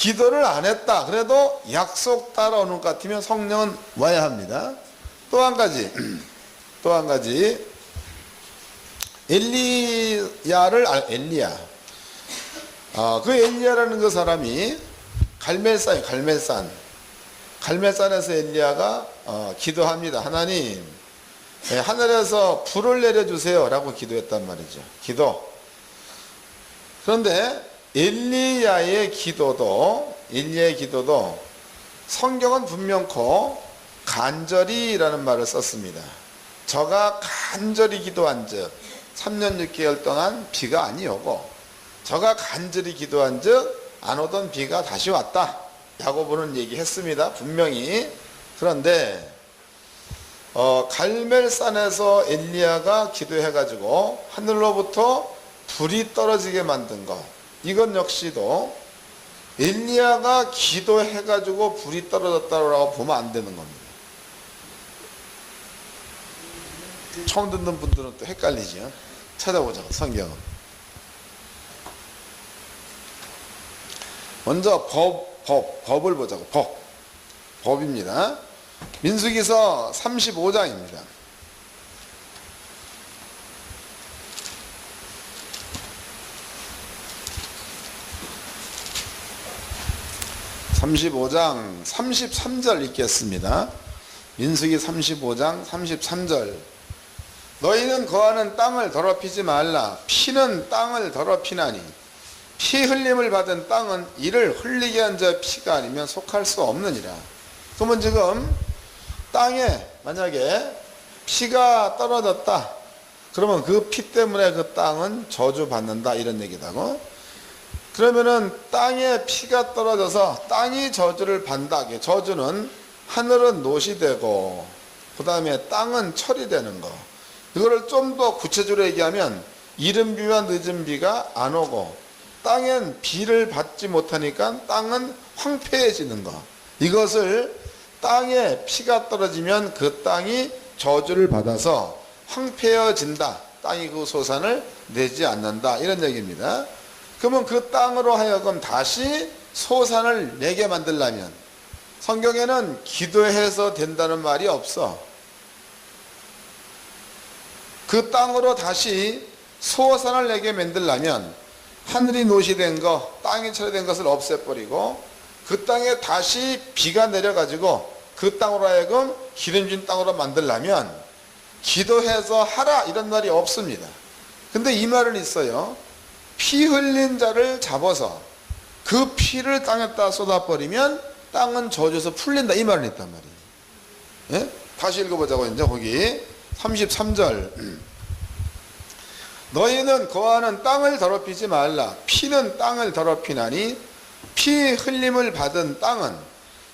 기도를 안 했다 그래도 약속 따라오는 것 같으면 성령은 와야 합니다. 또 한 가지 엘리야 그 엘리야라는 그 사람이 갈멜산에서 엘리야가 기도합니다. 하나님, 하늘에서 불을 내려주세요 라고 기도했단 말이죠. 그런데 엘리야의 기도도 성경은 분명코 간절히라는 말을 썼습니다. 저가 간절히 기도한 즉 3년 6개월 동안 비가 아니 오고 저가 간절히 기도한 즉 안 오던 비가 다시 왔다. 야고보는 얘기했습니다. 분명히. 그런데 갈멜산에서 엘리야가 기도해가지고 하늘로부터 불이 떨어지게 만든 것, 이건 역시도 엘리야가 기도해가지고 불이 떨어졌다고 보면 안 되는 겁니다. 처음 듣는 분들은 또 헷갈리죠. 찾아보자고, 성경은. 먼저 법을 보자고. 법입니다. 민수기서 35장입니다. 35장 33절 읽겠습니다. 민수기 35장 33절. 너희는 거하는 땅을 더럽히지 말라. 피는 땅을 더럽히나니 피 흘림을 받은 땅은 이를 흘리게 한 자의 피가 아니면 속할 수 없느니라. 그러면 지금 땅에 만약에 피가 떨어졌다 그러면 그 피 때문에 그 땅은 저주받는다 이런 얘기다고. 그러면은 땅에 피가 떨어져서 땅이 저주를 받는다. 저주는 하늘은 노시 되고 그 다음에 땅은 철이 되는 거. 이거를 좀 더 구체적으로 얘기하면 이른 비와 늦은 비가 안 오고 땅엔 비를 받지 못하니까 땅은 황폐해지는 거. 이것을 땅에 피가 떨어지면 그 땅이 저주를 받아서 황폐해진다. 땅이 그 소산을 내지 않는다. 이런 얘기입니다. 그러면 그 땅으로 하여금 다시 소산을 내게 만들려면 성경에는 기도해서 된다는 말이 없어. 그 땅으로 다시 소산을 내게 만들려면 하늘이 노시된 거, 땅이 철이된 것을 없애버리고 그 땅에 다시 비가 내려가지고 그 땅으로 하여금 기름진 땅으로 만들려면 기도해서 하라 이런 말이 없습니다. 근데 이 말은 있어요. 피 흘린 자를 잡아서 그 피를 땅에다 쏟아버리면 땅은 저주에서 풀린다 이 말은 있단 말이에요. 예? 다시 읽어보자고. 이제 거기 33절. 너희는 거하는 땅을 더럽히지 말라. 피는 땅을 더럽히나니 피 흘림을 받은 땅은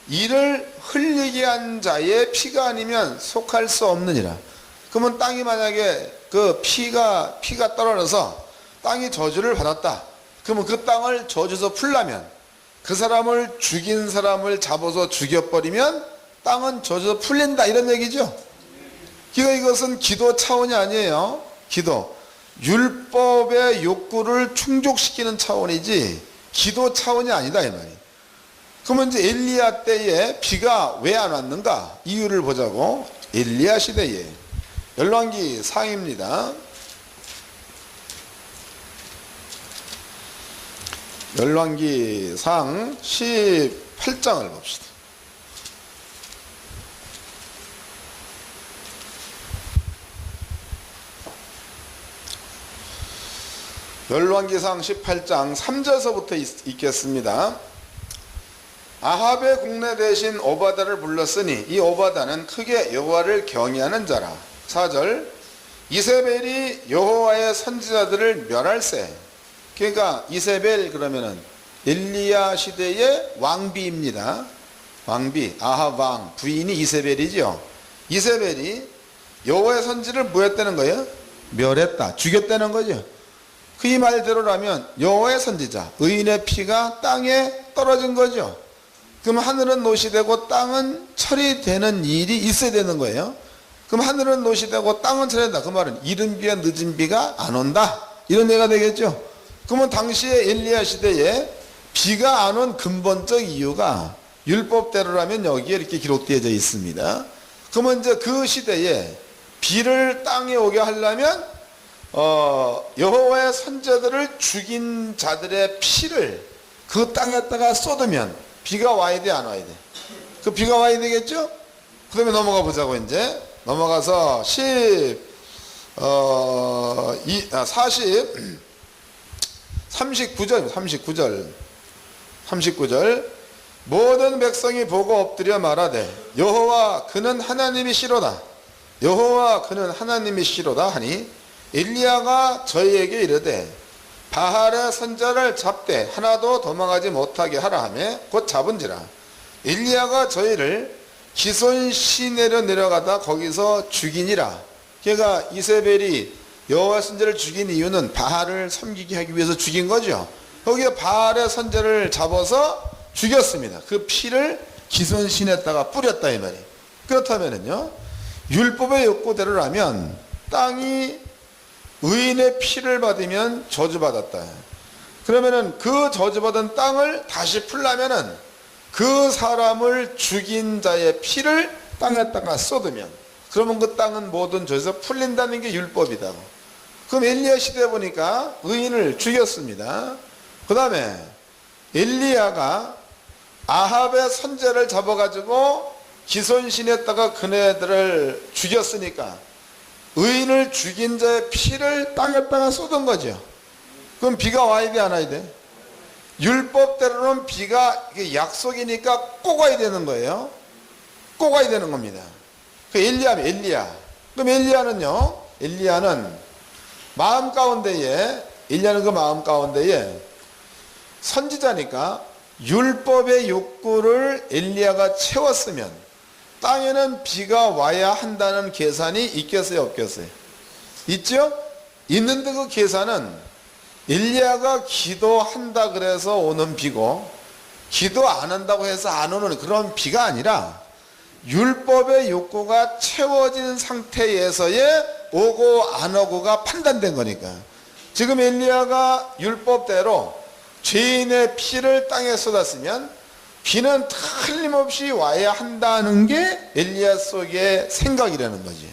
이를 흘리게 한 자의 피가 아니면 속할 수 없느니라. 그러면 땅이 만약에 그 피가 떨어져서 땅이 저주를 받았다. 그러면 그 땅을 저주에서 풀려면 그 사람을 죽인 사람을 잡아서 죽여버리면 땅은 저주에서 풀린다 이런 얘기죠. 이것은 기도 차원이 아니에요. 기도. 율법의 욕구를 충족시키는 차원이지 기도 차원이 아니다 이 말이에요. 그러면 이제 엘리야 때에 비가 왜 안 왔는가 이유를 보자고. 엘리야 시대에 열왕기 상입니다. 열왕기 상 18장을 봅시다. 열왕기상 18장 3절서부터 읽겠습니다. 아합의 국내 대신 오바다를 불렀으니 이 오바다는 크게 여호와를 경외하는 자라. 4절. 이세벨이 여호와의 선지자들을 멸할세. 그러니까 이세벨 그러면은 엘리야 시대의 왕비입니다. 왕비, 아합 왕 부인이 이세벨이죠. 이세벨이 여호와의 선지를 뭐 했다는 거예요? 멸했다, 죽였다는 거죠. 그 이 말대로라면 여호와의 선지자, 의인의 피가 땅에 떨어진 거죠. 그럼 하늘은 노시되고 땅은 철이 되는 일이 있어야 되는 거예요. 그럼 하늘은 노시되고 땅은 철이 된다. 그 말은 이른 비와 늦은 비가 안 온다. 이런 얘기가 되겠죠. 그러면 당시에 엘리야 시대에 비가 안 온 근본적 이유가 율법대로라면 여기에 이렇게 기록되어 있습니다. 그러면 이제 그 시대에 비를 땅에 오게 하려면 여호와의 선자들을 죽인 자들의 피를 그 땅에다가 쏟으면 비가 와야 돼, 안 와야 돼? 그 비가 와야 되겠죠? 그 다음에 넘어가 보자고. 이제 넘어가서 39절 모든 백성이 보고 엎드려 말하되 여호와 그는 하나님이시로다, 여호와 그는 하나님이시로다 하니 엘리야가 저희에게 이르되 바알의 선자를 잡되 하나도 도망하지 못하게 하라 하며 곧 잡은지라. 엘리야가 저희를 기손 시내로 내려가다 거기서 죽이니라. 그러니까 이세벨이 여호와 선자를 죽인 이유는 바알을 섬기게 하기 위해서 죽인 거죠. 거기에 바알의 선자를 잡아서 죽였습니다. 그 피를 기손 시내에다가 뿌렸다 이 말이에요. 그렇다면은요, 율법의 욕구대로라면 땅이 의인의 피를 받으면 저주받았다. 그러면은 그 저주받은 땅을 다시 풀려면은 그 사람을 죽인 자의 피를 땅에다가 쏟으면, 그러면 그 땅은 모든 죄에서 풀린다는 게 율법이다. 그럼 엘리야 시대에 보니까 의인을 죽였습니다. 그 다음에 엘리야가 아합의 선제를 잡아가지고 기손신에다가 그네들을 죽였으니까 의인을 죽인 자의 피를 땅에다가 쏟은 거죠. 그럼 비가 와야 돼, 안 와야 돼? 율법대로는 비가 약속이니까 꼭 와야 되는 거예요. 꼭 와야 되는 겁니다. 그 엘리야. 그럼 엘리야는 마음 가운데에, 엘리야는 그 마음 가운데에 선지자니까 율법의 욕구를 엘리야가 채웠으면 땅에는 비가 와야 한다는 계산이 있겠어요, 없겠어요? 있죠? 있는데 그 계산은 엘리야가 기도한다 그래서 오는 비고, 기도 안 한다고 해서 안 오는 그런 비가 아니라 율법의 욕구가 채워진 상태에서의 오고 안 오고가 판단된 거니까. 지금 엘리야가 율법대로 죄인의 피를 땅에 쏟았으면 비는 틀림없이 와야 한다는 게 엘리야 속의 생각이라는 거지.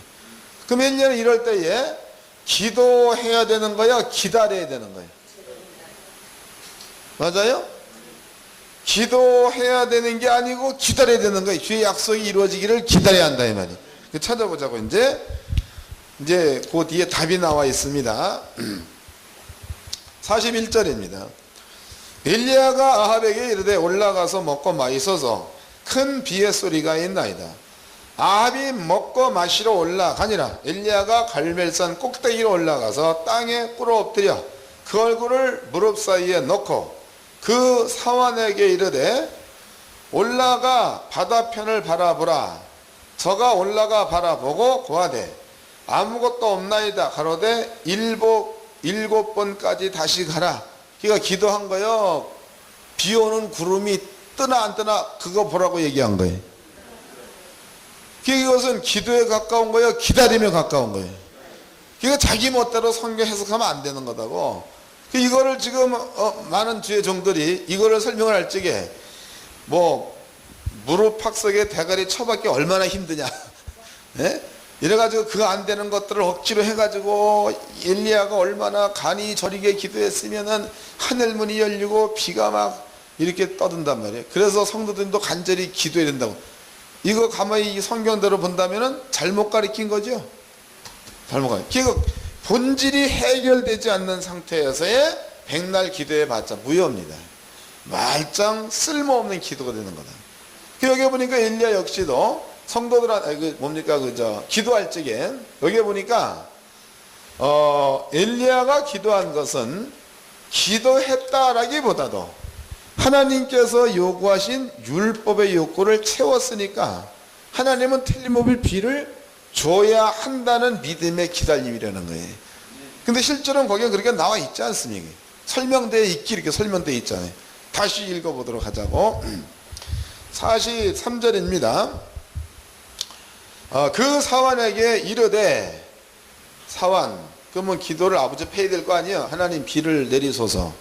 그럼 엘리야는 이럴 때에 기도해야 되는 거야, 기다려야 되는 거야? 맞아요? 기도해야 되는 게 아니고 기다려야 되는 거예요. 주의 약속이 이루어지기를 기다려야 한다 이 말이. 찾아보자고. 이제 그 뒤에 답이 나와 있습니다. 41절입니다. 엘리야가 아합에게 이르되 올라가서 먹고 마시소서, 큰 비의 소리가 있나이다. 아합이 먹고 마시러 올라가니라. 엘리야가 갈멜산 꼭대기로 올라가서 땅에 꿇어 엎드려 그 얼굴을 무릎 사이에 넣고 그 사환에게 이르되 올라가 바다편을 바라보라. 저가 올라가 바라보고 고하되 아무것도 없나이다. 가로되 일곱 번까지 다시 가라. 그러니까 기도한 거요. 비 오는 구름이 뜨나 안 뜨나 그거 보라고 얘기한 거예요. 이것은 기도에 가까운 거예요, 기다림에 가까운 거예요. 그러니까 자기 멋대로 성경 해석하면 안 되는 거다고. 이거를 지금 많은 주의 종들이 이거를 설명을 할 적에 무릎 팍석에 대가리 쳐박기 얼마나 힘드냐. 네? 이래가지고 그거 안 되는 것들을 억지로 해가지고 엘리야가 얼마나 간이 저리게 기도했으면은 하늘문이 열리고 비가 막 이렇게 떠든단 말이에요. 그래서 성도들도 간절히 기도해야 된다고. 이거 가만히 이 성경대로 본다면은 잘못 가르친 거죠. 잘못 가르친. 그러니까 본질이 해결되지 않는 상태에서의 백날 기도해봤자 무효입니다. 말짱 쓸모없는 기도가 되는 거다. 여기 보니까 엘리야 역시도 성도들한테 기도할 적에 여기 보니까 엘리야가 기도한 것은 기도했다라기보다도 하나님께서 요구하신 율법의 욕구를 채웠으니까 하나님은 틀림없이 비를 줘야 한다는 믿음의 기다림이라는 거예요. 근데 실제로는 거기에 그렇게 나와 있지 않습니까? 설명되어 있기 이렇게 설명되어 있잖아요. 다시 읽어보도록 하자고. 43절입니다. 그 사환에게 이르되, 사환, 그러면 기도를 아버지 해야 될 거 아니에요? 하나님 비를 내리소서.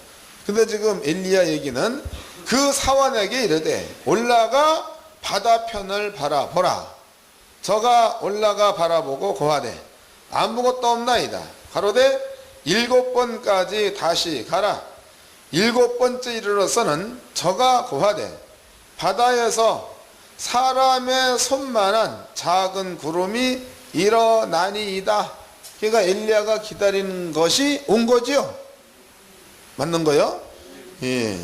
근데 지금 엘리야 얘기는 그 사원에게 이르되 올라가 바다편을 바라보라. 저가 올라가 바라보고 고하되 아무것도 없나이다. 가로되 7번까지 다시 가라. 7번째 이르러서는 저가 고하되 바다에서 사람의 손만한 작은 구름이 일어나니이다. 그러니까 엘리야가 기다리는 것이 온 거지요. 맞는 거요? 예.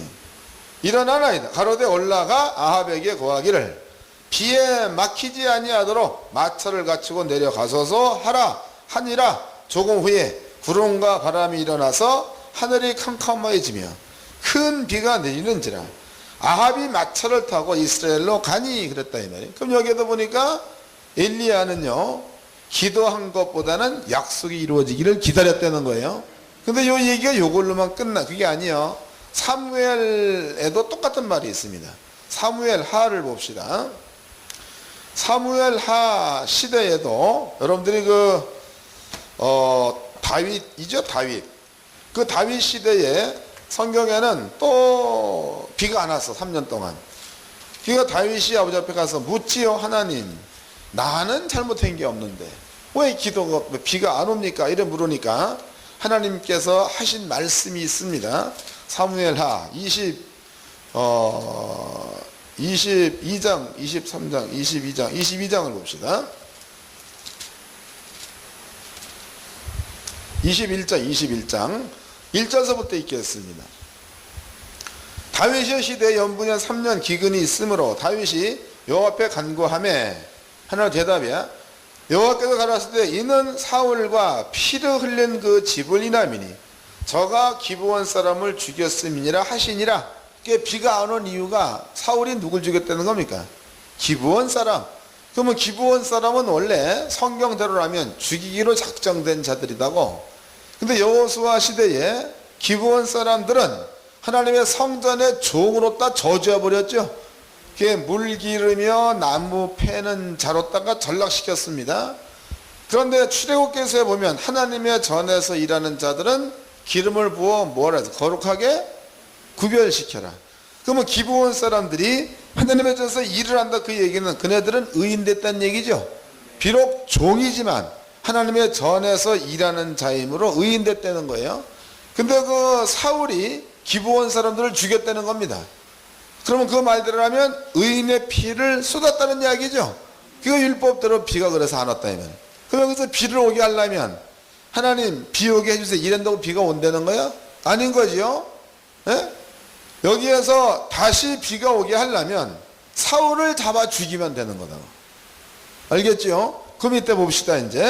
일어나나이다. 가로되 올라가 아합에게 고하기를 비에 막히지 아니하도록 마차를 갖추고 내려가소서 하라 하니라. 조금 후에 구름과 바람이 일어나서 하늘이 캄캄해지며 큰 비가 내리는지라. 아합이 마차를 타고 이스라엘로 가니 그랬다 이 말이에요. 그럼 여기에도 보니까 엘리야는요 기도한 것보다는 약속이 이루어지기를 기다렸다는 거예요. 근데 이 얘기가 이걸로만 끝나 그게 아니에요. 사무엘에도 똑같은 말이 있습니다. 사무엘 하를 봅시다. 사무엘 하 시대에도 여러분들이 다윗이죠. 다윗. 그 다윗 시대에 성경에는 또 비가 안 왔어. 3년 동안. 그러니까 다윗이 아버지 앞에 가서 묻지요. 하나님 나는 잘못한 게 없는데 왜 비가 안 옵니까? 이래 물으니까 하나님께서 하신 말씀이 있습니다. 사무엘하 22장, 23장, 22장을 봅시다. 21장 1절서부터 읽겠습니다. 다윗의 시대에 연분년 3년 기근이 있으므로 다윗이 여호와 앞에 간구하매 하나님 대답이야. 여호와께서 가라사대 때 이는 사울과 피를 흘린 그 집을 인함이니 저가 기브온 사람을 죽였음이니라 하시니라. 그게 비가 안 온 이유가 사울이 누굴 죽였다는 겁니까? 기브온 사람. 그러면 기브온 사람은 원래 성경대로라면 죽이기로 작정된 자들이다고. 근데 여호수아 시대에 기브온 사람들은 하나님의 성전의 종으로 다 저주해버렸죠. 그게 물 기르며 나무 패는 자로다가 전락시켰습니다. 그런데 출애굽기서에 보면 하나님의 전에서 일하는 자들은 기름을 부어 뭐라 해서 거룩하게 구별시켜라. 그러면 기브온 사람들이 하나님의 전에서 일을 한다 그 얘기는 그네들은 의인됐다는 얘기죠. 비록 종이지만 하나님의 전에서 일하는 자이므로 의인됐다는 거예요. 근데 그 사울이 기브온 사람들을 죽였다는 겁니다. 그러면 그 말대로 하면 의인의 피를 쏟았다는 이야기죠. 그거 율법대로 비가 그래서 안 왔다 이면. 그럼 여기서 비를 오게 하려면 하나님 비 오게 해주세요 이런다고 비가 온다는 거야? 아닌 거지요. 예? 여기에서 다시 비가 오게 하려면 사울을 잡아 죽이면 되는 거다. 알겠죠? 그 밑에 봅시다 이제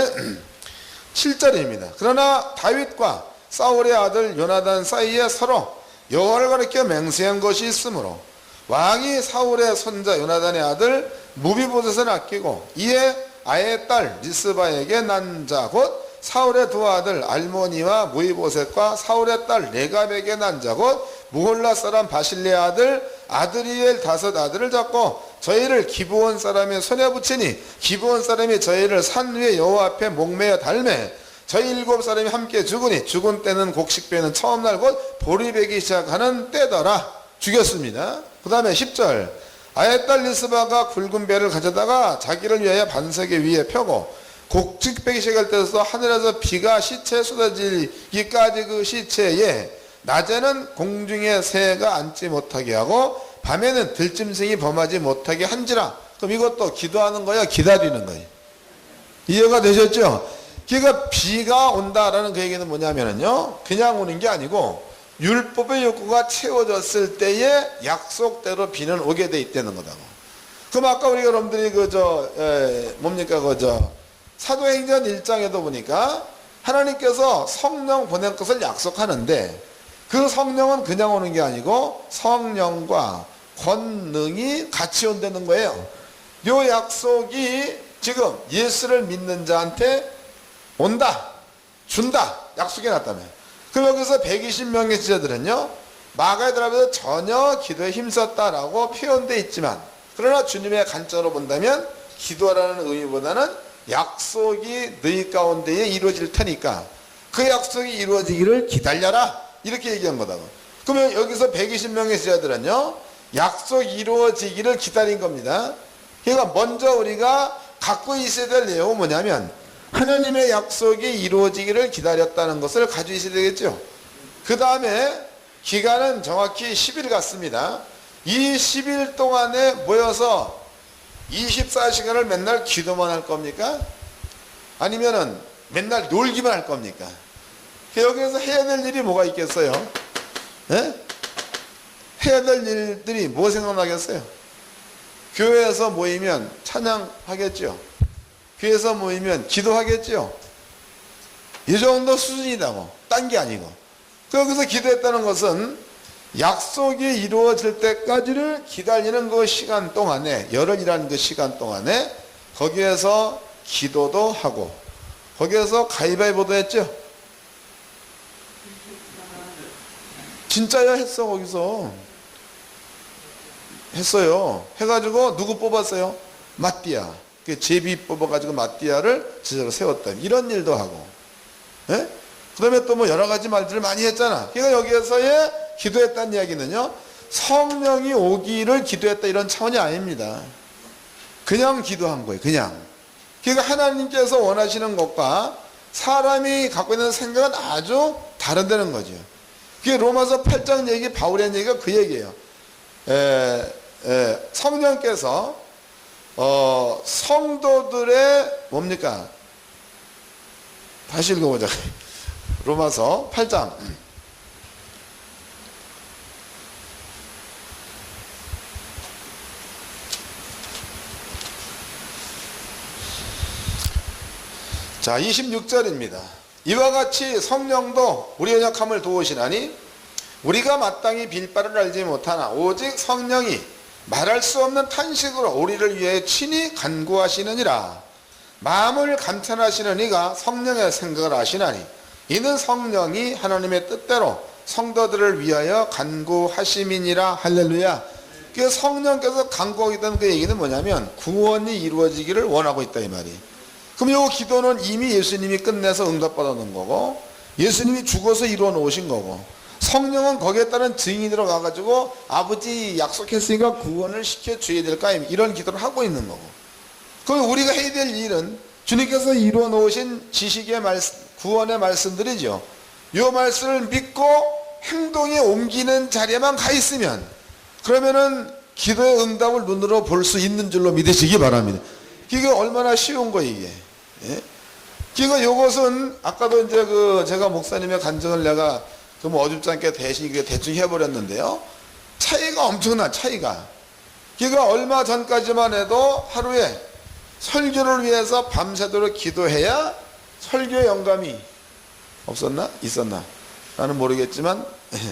7절입니다. 그러나 다윗과 사울의 아들 요나단 사이에 서로 여호와를 가리켜 맹세한 것이 있으므로 왕이 사울의 손자 요나단의 아들 무비보셋을 아끼고 이에 아의 딸 리스바에게 난 자 곧 사울의 두 아들 알모니와 무비보셋과 사울의 딸 레갑에게 난 자 곧 무홀라 사람 바실레 아들 아드리엘 5 아들을 잡고 저희를 기브온 사람의 손에 붙이니 기브온 사람이 저희를 산 위에 여호와 앞에 목매어 달매 저희 7사람이 함께 죽으니 죽은 때는 곡식배는 처음 날 곧 보리 베기 시작하는 때더라. 죽였습니다. 그 다음에 10절 아의 딸 리스바가 굵은 배를 가져다가 자기를 위하여 반석에 위에 펴고 곡식 베기 시작할 때에서 하늘에서 비가 시체에 쏟아지기까지 그 시체에 낮에는 공중에 새가 앉지 못하게 하고 밤에는 들짐승이 범하지 못하게 한지라. 그럼 이것도 기도하는 거야 기다리는 거예요. 이해가 되셨죠? 그러니까 비가 온다라는 그 얘기는 뭐냐면요 그냥 오는 게 아니고 율법의 욕구가 채워졌을 때에 약속대로 비는 오게 돼 있다는 거다. 그럼 아까 우리 여러분들이 사도행전 1장에도 보니까 하나님께서 성령 보낼 것을 약속하는데 그 성령은 그냥 오는 게 아니고 성령과 권능이 같이 온다는 거예요. 이 약속이 지금 예수를 믿는 자한테 온다, 준다, 약속해 놨다며. 그럼 여기서 120명의 지자들은요 마가의 드랍에서 전혀 기도에 힘썼다라고 표현되어 있지만 그러나 주님의 관점으로 본다면 기도하라는 의미보다는 약속이 너희 가운데에 이루어질 테니까 그 약속이 이루어지기를 기다려라 이렇게 얘기한 거다. 그러면 여기서 120명의 제자들은요, 약속 이루어지기를 기다린 겁니다. 그러니까 먼저 우리가 갖고 있어야 될 내용은 뭐냐면 하나님의 약속이 이루어지기를 기다렸다는 것을 가지고 있어야 되겠죠. 그 다음에 기간은 정확히 10일 같습니다. 이 10일 동안에 모여서 24시간을 맨날 기도만 할 겁니까? 아니면은 맨날 놀기만 할 겁니까? 여기서 해야 될 일이 뭐가 있겠어요? 예? 해야 될 일들이 뭐 생각나겠어요? 교회에서 모이면 찬양하겠죠. 교회에서 모이면 기도하겠죠. 이 정도 수준이다고. 딴 게 아니고. 여기서 기도했다는 것은 약속이 이루어질 때까지를 기다리는 그 시간 동안에, 열흘이라는 그 시간 동안에 거기에서 기도도 하고 거기에서 가위바위보도 했죠. 진짜야 했어. 거기서 했어요. 해가지고 누구 뽑았어요? 마띠아. 제비 뽑아가지고 마띠아를 제자로 세웠다. 이런 일도 하고, 예? 그 다음에 또 뭐 여러 가지 말들을 많이 했잖아. 그러니까 여기에서의 기도했다는 이야기는요, 성령이 오기를 기도했다 이런 차원이 아닙니다. 그냥 기도한 거예요. 그냥. 그러니까 하나님께서 원하시는 것과 사람이 갖고 있는 생각은 아주 다른다는 거죠. 그게 로마서 8장 얘기, 바울의 얘기가 그 얘기예요. 성령께서 성도들의 뭡니까? 다시 읽어보자. 로마서 8장. 자, 26절입니다. 이와 같이 성령도 우리의 연약함을 도우시나니 우리가 마땅히 빌 바를 알지 못하나 오직 성령이 말할 수 없는 탄식으로 우리를 위해 친히 간구하시느니라. 마음을 감탄하시는 이가 성령의 생각을 아시나니 이는 성령이 하나님의 뜻대로 성도들을 위하여 간구하심이니라. 할렐루야. 그 성령께서 간구하겠다는 그 얘기는 뭐냐면 구원이 이루어지기를 원하고 있다 이 말이. 그럼 이 기도는 이미 예수님이 끝내서 응답받아 놓은 거고 예수님이 죽어서 이루어 놓으신 거고 성령은 거기에 따른 증인으로 가가지고 아버지 약속했으니까 구원을 시켜줘야 될까 이런 기도를 하고 있는 거고, 그럼 우리가 해야 될 일은 주님께서 이루어 놓으신 지식의 말씀, 구원의 말씀들이죠. 이 말씀을 믿고 행동에 옮기는 자리에만 가 있으면 그러면은 기도의 응답을 눈으로 볼 수 있는 줄로 믿으시기 바랍니다. 이게 얼마나 쉬운 거 이게. 예? 그러니까 이것은 아까도 이제 제가 목사님의 간증을 내가 뭐 어줍지 않게 대충 해버렸는데요. 차이가 엄청나, 차이가. 그러니까 얼마 전까지만 해도 하루에 설교를 위해서 밤새도록 기도해야 설교 영감이 없었나? 있었나? 나는 모르겠지만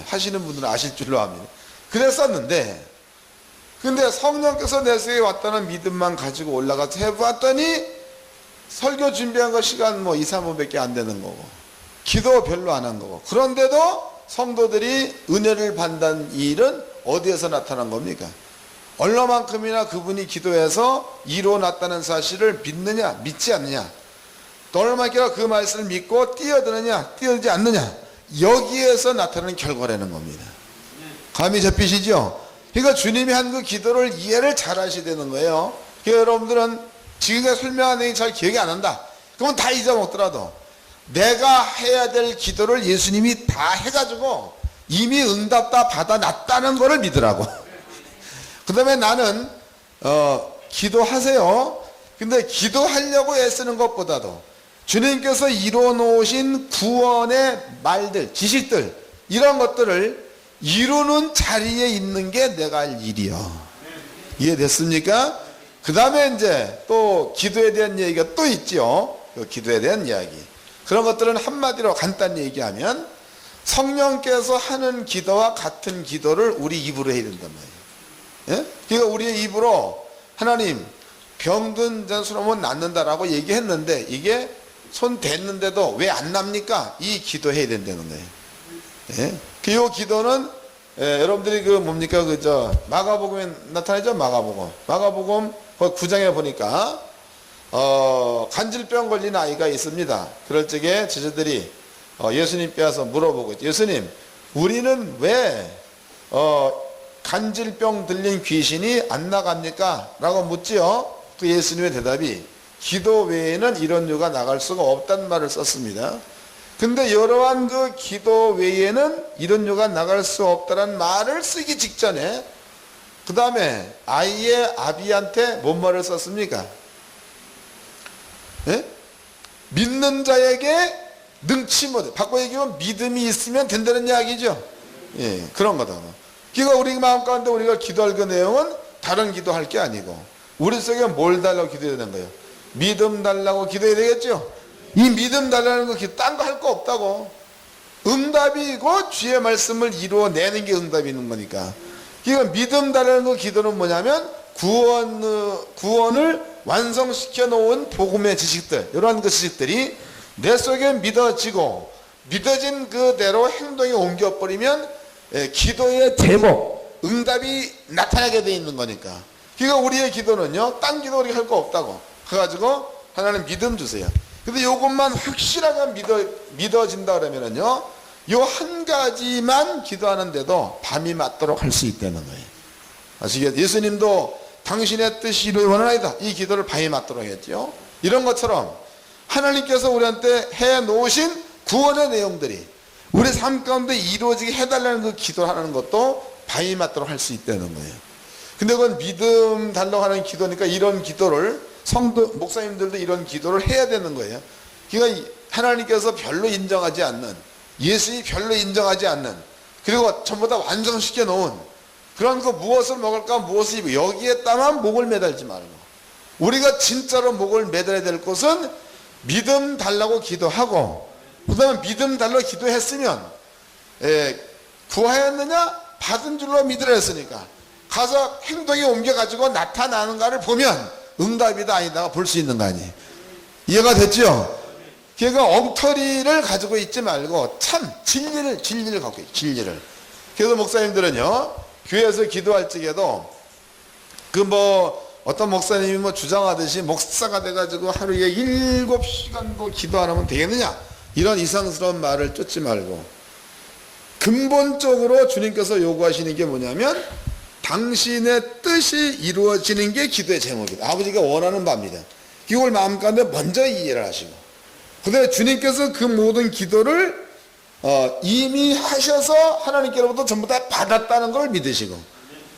하시는 분들은 아실 줄로 압니다. 그랬었는데 근데 성령께서 내 속에 왔다는 믿음만 가지고 올라가서 해봤더니 설교 준비한 거 시간 뭐 2, 3분밖에 안 되는 거고 기도 별로 안 한 거고, 그런데도 성도들이 은혜를 받는 일은 어디에서 나타난 겁니까? 얼마만큼이나 그분이 기도해서 이루어놨다는 사실을 믿느냐 믿지 않느냐, 또 얼마만큼이나 그 말씀을 믿고 뛰어드느냐 뛰어들지 않느냐, 여기에서 나타나는 결과라는 겁니다. 감이 잡히시죠? 그러니까 주님이 한 그 기도를 이해를 잘 하셔야 되는 거예요. 그러니까 여러분들은 지금까지 설명한 내용이 잘 기억이 안 난다. 그러면 다 잊어먹더라도 내가 해야 될 기도를 예수님이 다 해가지고 이미 응답 다 받아놨다는 것을 믿으라고. 그 다음에 나는 기도하세요. 근데 기도하려고 애쓰는 것보다도 주님께서 이루어 놓으신 구원의 말들, 지식들, 이런 것들을 이루는 자리에 있는 게 내가 할 일이요. 이해됐습니까? 그 다음에 이제 또 기도에 대한 얘기가 또 있죠. 기도에 대한 이야기. 그런 것들은 한마디로 간단히 얘기하면 성령께서 하는 기도와 같은 기도를 우리 입으로 해야 된단 말이에요. 예? 그러니까 우리의 입으로 하나님 병든 자수로면 낫는다라고 얘기했는데 이게 손 댔는데도 왜 안 납니까? 이 기도해야 된다는 거예요. 예? 그 기도는 여러분들이 뭡니까 마가복음에 나타나죠. 마가복음 9장에 보니까 간질병 걸린 아이가 있습니다. 그럴 적에 제자들이 예수님 빼앗아 물어보고, 예수님 우리는 왜 간질병 들린 귀신이 안 나갑니까? 라고 묻지요. 그 예수님의 대답이 기도 외에는 이런 유가 나갈 수가 없다는 말을 썼습니다. 근데 여러한 그 기도 외에는 이런 유가 나갈 수 없다는 말을 쓰기 직전에 그 다음에 아이의 아비한테 뭔 말을 썼습니까? 예? 믿는 자에게 능치 못해. 바꿔 얘기하면 믿음이 있으면 된다는 이야기죠. 예, 그런 거다. 그러니까 우리 마음 가운데 우리가 기도할 그 내용은 다른 기도할 게 아니고 우리 속에 뭘 달라고 기도해야 되는 거예요? 믿음 달라고 기도해야 되겠죠? 이 믿음 달라는 거 딴 거 할 거 없다고. 응답이고 주의 말씀을 이루어내는 게 응답이 있는 거니까. 그러니까 믿음 달라는 거 기도는 뭐냐면 구원을 완성시켜 놓은 복음의 지식들, 이러한 그 지식들이 내 속에 믿어지고 믿어진 그대로 행동에 옮겨버리면 기도의 제목, 응답이 나타나게 돼 있는 거니까. 그러니까 우리의 기도는요, 딴 기도 우리가 할 거 없다고. 그래가지고 하나님 믿음 주세요. 근데 이것만 확실하게 믿어진다 그러면은요, 요 한 가지만 기도하는데도 밤이 맞도록 할 수 있다는 거예요. 아시겠죠? 예수님도 당신의 뜻이 이루어지나이다. 이 기도를 밤이 맞도록 했죠. 이런 것처럼 하나님께서 우리한테 해 놓으신 구원의 내용들이 우리 삶 가운데 이루어지게 해달라는 그 기도를 하는 것도 밤이 맞도록 할 수 있다는 거예요. 근데 그건 믿음 달라고 하는 기도니까 이런 기도를 성도, 목사님들도 이런 기도를 해야 되는 거예요. 그러니까 하나님께서 별로 인정하지 않는, 예수님이 별로 인정하지 않는, 그리고 전부 다 완성시켜 놓은 그런 거 무엇을 먹을까, 무엇을 입을까, 여기에다만 목을 매달지 말고 우리가 진짜로 목을 매달아야 될 것은 믿음 달라고 기도하고, 그 다음에 믿음 달라고 기도했으면 구하였느냐? 받은 줄로 믿으라 했으니까 가서 행동에 옮겨가지고 나타나는가를 보면 응답이다 아니다가 볼 수 있는 거 아니에요. 이해가 됐죠? 그러니까 엉터리를 가지고 있지 말고 참 진리를 갖고 있어요. 진리를. 그래서 목사님들은요, 교회에서 기도할 적에도 어떤 목사님이 주장하듯이 목사가 돼가지고 하루에 7시간도 기도 안 하면 되겠느냐, 이런 이상스러운 말을 쫓지 말고 근본적으로 주님께서 요구하시는 게 뭐냐면 당신의 뜻이 이루어지는 게 기도의 제목이다. 아버지가 원하는 바입니다. 이걸 마음 가운데 먼저 이해를 하시고, 그 다음에 주님께서 그 모든 기도를 이미 하셔서 하나님께로부터 전부 다 받았다는 걸 믿으시고,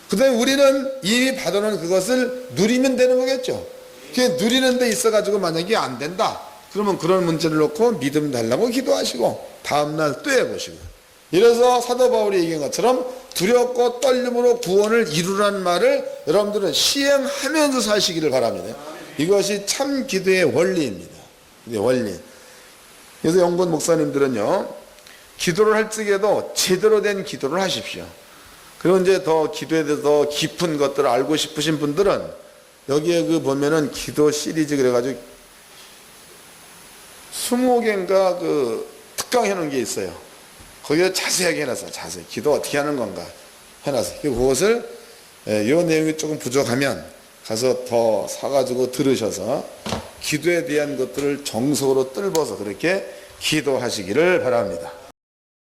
그 다음에 우리는 이미 받아놓은 그것을 누리면 되는 거겠죠. 그게 누리는 데 있어가지고 만약에 안 된다, 그러면 그런 문제를 놓고 믿음 달라고 기도하시고 다음날 또 해보시고. 이래서 사도 바울이 얘기한 것처럼 두렵고 떨림으로 구원을 이루라는 말을 여러분들은 시행하면서 사시기를 바랍니다. 이것이 참 기도의 원리입니다. 원리. 그래서 영본 목사님들은요, 기도를 할 적에도 제대로 된 기도를 하십시오. 그리고 이제 더 기도에 대해서 더 깊은 것들을 알고 싶으신 분들은 여기에 보면은 기도 시리즈 그래가지고 20개인가 특강 해놓은 게 있어요. 거기에 자세하게 해놨어요. 자세히. 기도 어떻게 하는 건가 해놨어요. 그것을, 이 내용이 조금 부족하면 가서 더 사가지고 들으셔서 기도에 대한 것들을 정석으로 뜰어서 그렇게 기도하시기를 바랍니다.